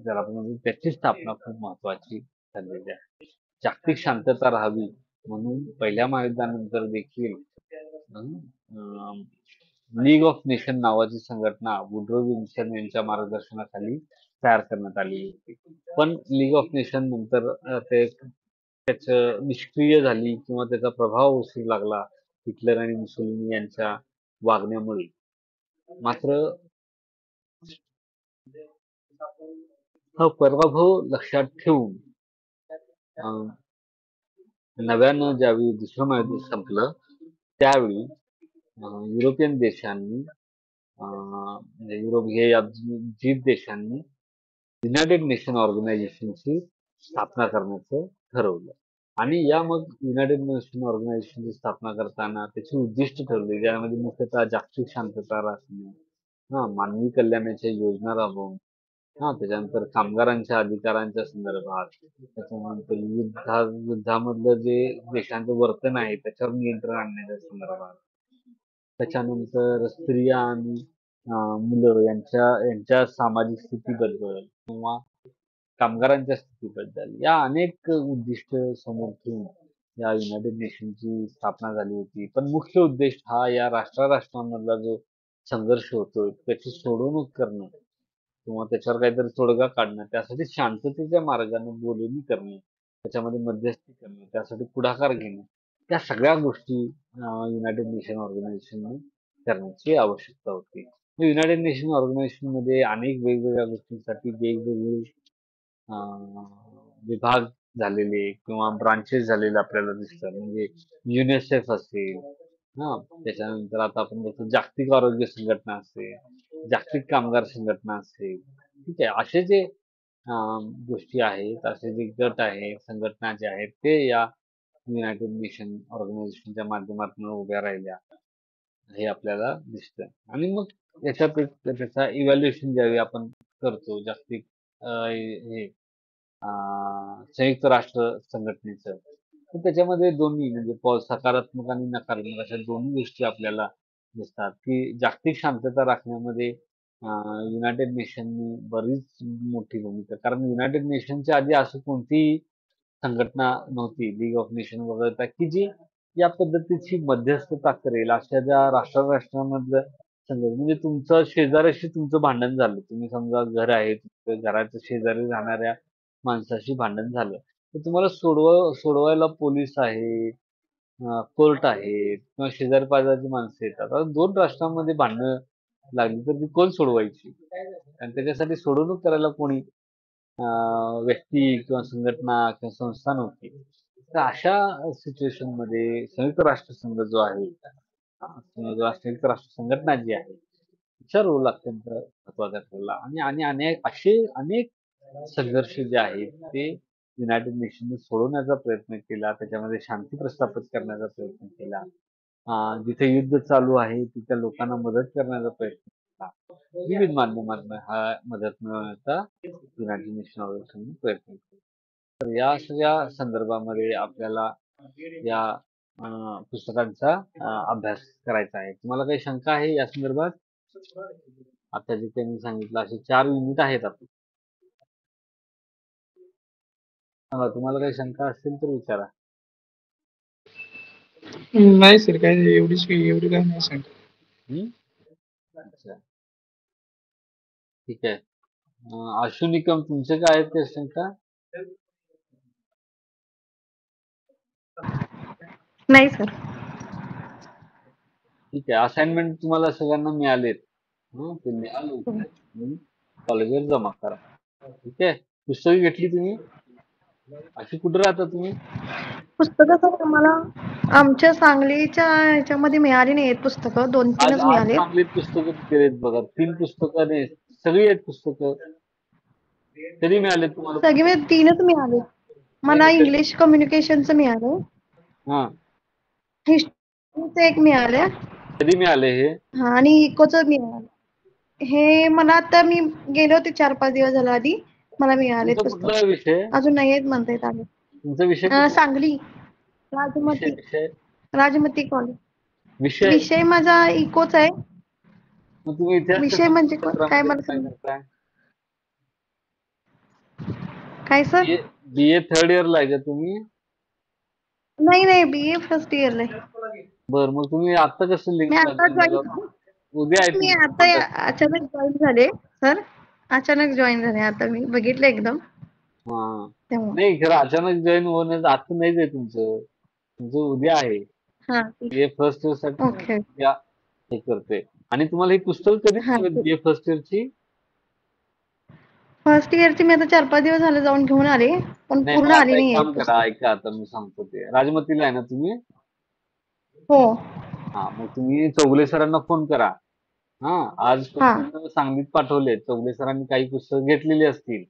जर आपण म्हणतो त्याची स्थापना खूप महत्वाची ठरलेली आहे. जागतिक शांतता राहावी म्हणून पहिल्या महायुद्धानंतर देखील लीग ऑफ नेशन नावाची संघटना वुड्रो विल्सन यांच्या मार्गदर्शनाखाली तयार करण्यात आली होती. पण लीग ऑफ नेशन नंतर त्याचं निष्क्रिय झाली किंवा त्याचा प्रभाव ओसरू लागला हिटलर आणि मुसोलिनी यांच्या वागण्यामुळे. मात्र हा पराभव लक्षात ठेवून अं, नव्यानं ज्यावेळी दुसरं महायुद्ध संपलं त्यावेळी युरोपियन देशांनी म्हणजे युरोप हे जी देशांनी युनायटेड नेशन ऑर्गनायझेशनची स्थापना करण्याचं ठरवलं. आणि या मग युनायटेड नेशन ऑर्गनायझेशनची स्थापना करताना त्याची उद्दिष्ट ठरवली, ज्यामध्ये मुख्यतः जागतिक शांतता राखणे, मानवी कल्याणाच्या योजना राबवणे, त्याच्यानंतर कामगारांच्या अधिकारांच्या संदर्भात, त्याच्यानंतर युद्धामधलं जे देशांचं वर्तन आहे त्याच्यावर नियंत्रण आणण्याच्या संदर्भात, त्याच्यानंतर स्त्रिया आणि मुलं यांच्या सामाजिक स्थितीबद्दल किंवा कामगारांच्या स्थितीबद्दल या अनेक उद्दिष्ट समोर ठेवून या युनायटेड नेशनची स्थापना झाली होती. पण मुख्य उद्देश हा या राष्ट्रांमधला जो संघर्ष होतो त्याची सोडवणूक करणं किंवा त्याच्यावर काहीतरी तोडगा काढणं, त्यासाठी शांततेच्या मार्गाने बोलणी करणे, त्याच्यामध्ये मध्यस्थी करणे, त्यासाठी पुढाकार घेणे, त्या सगळ्या गोष्टी युनायटेड नेशन ऑर्गनायझेशनने करण्याची आवश्यकता होती. युनायटेड नेशन ऑर्गनायझेशन मध्ये अनेक वेगवेगळ्या गोष्टींसाठी वेगवेगळे विभाग झालेले किंवा ब्रांचेस झालेले आपल्याला दिसतात. म्हणजे युनिसेफ असेल, त्याच्यानंतर आता आपण बघतो जागतिक आरोग्य संघटना असेल, जागतिक कामगार संघटना असेल. ठीक आहे, असे जे गोष्टी आहेत, असे जे गट आहेत, संघटना जे आहेत ते या युनायटेड नेशन ऑर्गनायझेशनच्या माध्यमातून उभ्या राहिल्या हे आपल्याला दिसतं. आणि मग त्याचा इव्हॅल्युएशन ज्यावेळी आपण करतो जागतिक हे संयुक्त राष्ट्र संघटनेचं, तर त्याच्यामध्ये दोन्ही म्हणजे सकारात्मक आणि नकारात्मक अशा दोन्ही गोष्टी आपल्याला दिसतात की जागतिक शांतता राखण्यामध्ये युनायटेड नेशननी बरीच मोठी भूमिका, कारण युनायटेड नेशनच्या आधी असं कोणतीही संघटना नव्हती लीग ऑफ नेशन वगळता की जी या पद्धतीची मध्यस्थता करेल. अशा ज्या राष्ट्रांमधलं म्हणजे तुमचं शेजाऱ्याशी तुमचं भांडण झालं, तुम्ही समजा घर आहे, घराच्या शेजारी राहणाऱ्या माणसाशी भांडण झालं, तर तुम्हाला सोडवायला पोलीस आहे, कोर्ट आहे किंवा शेजारी पाजारची माणसं येतात. आता दोन राष्ट्रांमध्ये भांडणं लागली तर ती कोण सोडवायची, आणि त्याच्यासाठी सोडवणूक करायला कोणी व्यक्ती किंवा संघटना किंवा संस्था नव्हती. तर अशा सिच्युएशन मध्ये संयुक्त राष्ट्र संघ जो आहे, संयुक्त राष्ट्र संघटना जी आहे तिचा रोल अत्यंत महत्वाचा ठरला. आणि अनेक संघर्ष जे आहेत ते युनायटेड नेशनने सोडवण्याचा प्रयत्न केला, त्याच्यामध्ये शांती प्रस्थापित करण्याचा प्रयत्न केला, जिथे युद्ध चालू आहे तिथे लोकांना मदत करण्याचा प्रयत्न केला, विविध माध्यमातून हा मदत मिळवण्याचा युनायटेड नेशन ऑर्गनायझेशनने प्रयत्न केला. तर या सगळ्या संदर्भामध्ये आपल्याला या पुस्तकांचा अभ्यास करायचा आहे. तुम्हाला काही शंका आहे या संदर्भात? आता जे काही मी सांगितलं असे 4 युनिट आहेत आपले. तुम्हाला काही शंका असतील तर विचारा. नाही सर, काय एवढी काय नाही शंका. अच्छा, ठीक आहे. आशु निकम, तुमचे काय आहेत ते शंका? नाही सर. ठीक आहे. असाइनमेंट तुम्हाला सगळ्यांना मिळालेत. ते मिळालं कॉलेजवर जमा करा. ठीक आहे. पुस्तकं घेतली तुम्ही? अशी कुठे राहता तुम्ही? पुस्तकं सर मला आमच्या सांगलीच्या ह्याच्यामध्ये मिळाली नाही आहेत पुस्तकं, 2-3च मिळाले. सांगलीत पुस्तकं केलेत बघा, 3 पुस्तकं नाही, सगळी आहेत पुस्तकं. कधी मिळालेत तुम्हाला? सगळे 3च मिळाले. मला इंग्लिश कम्युनिकेशनचं मिळालं, हिस्ट्रीचं एक मिळालं. कधी मिळाले हे? आणि इकोचं मिळालं. हे मला आता मी गेले होते 4-5 दिवस झाला आधी, मला मिळाले पुस्तक. कुठला विषय? अजून नाही आहेत म्हणता येत आले. तुमचा विषय? सांगली राजमती कॉलेज. विषय माझा इकोच आहे. विषय म्हणजे काय मला सांगा. काय सर? BA 3rd इयरला आहे का तुम्ही? नाही, BA फर्स्ट इयरला आहे. बर, मग तुम्ही आता कसं लिंक मी आता जॉईन उद्या आहे मी तुमचं आता contact. अचानक जॉईन झाले सर. अचानक जॉईन झाले. आता मी बघितलं एकदम हा, तेव्हा. नाही खरं अचानक जॉईन होण्याचं आता नाहीच आहे तुमचं. तुमचं उद्या आहे. हा हे फर्स्ट इयर साठी ओके. उद्या हे करते. आणि तुम्हाला ही पुस्तक कधी हा बीए फर्स्ट इयरची? फर्स्ट इयरची मी आता 4-5 दिवस झाले जाऊन घेऊन आले, पण नाही, पूर्ण मग आली आता एक नाहीये काम करा, पुस्तक. ऐका आता मी सांगतो ते. राजमतीला आहे ना तुम्ही? हो. हा, मग तुम्ही चौगुले सरांना फोन करा. हा, आज हा सांगलीत पाठवले. चौगुले सरांनी काही पुस्तकं घेतलेली असतील.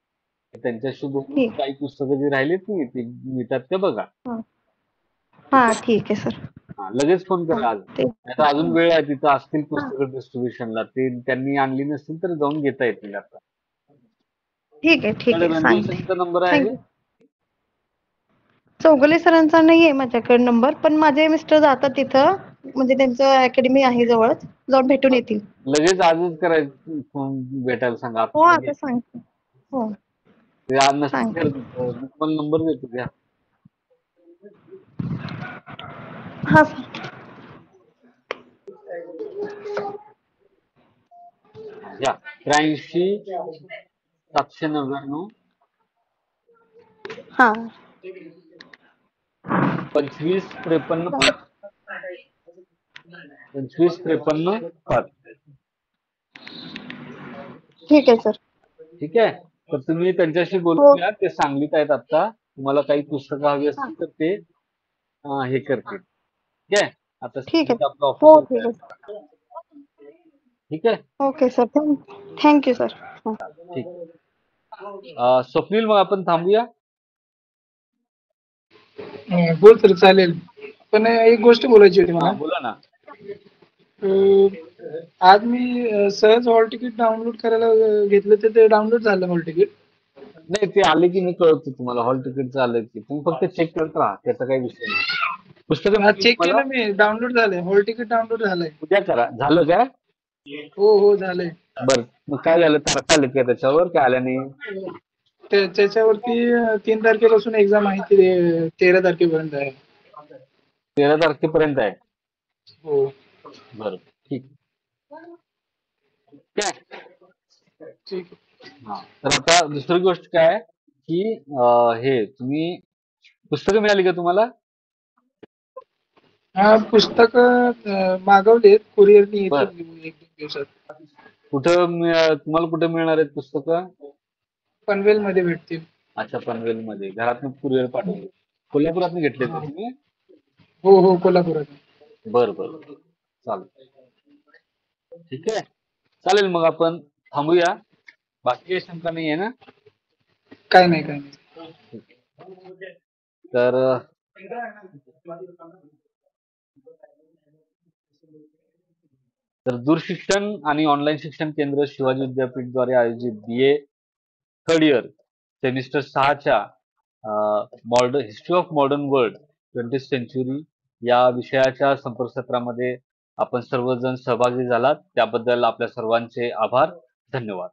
त्यांच्याशी बोलून ठीक. काही पुस्तकं जी राहिलीत की ती मिळतात ते बघा. हा ठीक हा आहे? ठीक आहे सर. हा, लगेच फोन हा करा आज. ते नाहीतर अजून वेळ आहे, तिथं असतील हा पुस्तकं डिस्ट्रीब्युशनला. ते त्यांनी आणली नसतील तर जाऊन घेता येतील आता. ठीक आहे ठीक तुमच्याकडे आहे रणजित सांगते. सरांचा नंबर आहे? थँक्यू. चौगुले सरांचा नाहीये माझ्याकडे नंबर, पण माझे मिस्टर जातात तिथं, म्हणजे त्यांचं अकॅडमी आहे जवळच, जाऊन भेटून येतील. लगेच आजच करायचं, फोन भेटायला सांगा हो आता आता लगेच. सांगते. हो ते आज नसतील सांगते. करत मी तुम्हाला नंबर देतो घ्या. हा सर. घ्या. 83 799 हा 25 53 5. 25 53 5. ठीक आहे सर. ठीक आहे. तर तुम्ही त्यांच्याशी हो. बोलून घ्या. ते सांगलीत आहेत आता. तुम्हाला काही पुस्तकं हवी हा असतील तर ते हे करतील. ठीक आहे. आता ठीक आहे. सध्या आपलं ऑफिस हो होत ठीक आहे. आहे. ठीक आहे. Okay sir. Thank you sir. ठीक. स्वप्नील, मग आपण थांबूया. बोल सर चालेल. पण एक गोष्ट बोलायची होती मला. हा, बोला ना. आज मी सहज हॉल तिकीट डाउनलोड करायला घेतलं तर ते डाउनलोड झालं हॉल तिकीट. नाही, ते आले की मी कळवतो तुम्हाला. हॉल तिकीटचं आलं की तुम्ही फक्त चेक करत राहा, त्याचा काही विषय नाही. पुस्तकं हा मिळाली चेक तुम्हाला? केलं मी, डाउनलोड झालंय, हॉल तिकीट डाउनलोड झालंय. उद्या करा. झालं काय? हो झालंय. बरं, मग काय झालं? तारखा आले का त्याच्यावर, काय आल्या नाही? त्याच्यावरती 3 तारखेपासून एक्झाम आहे, ते 13 तारखेपर्यंत आहे. 13 तारखेपर्यंत आहे. हो. बरं, ठीक. काय? ठीक आहे. हा, तर आता दुसरी गोष्ट काय आहे, की हे तुम्ही पुस्तकं मिळाली का तुम्हाला? हा पुस्तक मागवलेत, कुरिअरनी बर, येतील 1-2 दिवसात. तुम्हाला कुठे मिळणार आहेत पुस्तकं? पनवेलमध्ये भेटतील. अच्छा, पनवेलमध्ये. घरातून कुरिअर पाठवले. कोल्हापुरातून घेतले हा. का तुम्ही? हो कोल्हापुरात. बरं बरं, चालेल. ठीक आहे. चालेल, मग आपण थांबूया. बाकी काही शंका नाही आहे ना? काय नाही. ठीक आहे. तर दूरशिक्षण आणि ऑनलाईन शिक्षण केंद्र शिवाजी विद्यापीठद्वारे आयोजित BA थर्ड इयर सेमिस्टर 6च्या modern history of modern world 20th century या विषयाच्या संपर्कसत्रामध्ये आपण सर्वजण सहभागी झालात, त्याबद्दल आपल्या सर्वांचे आभार. धन्यवाद.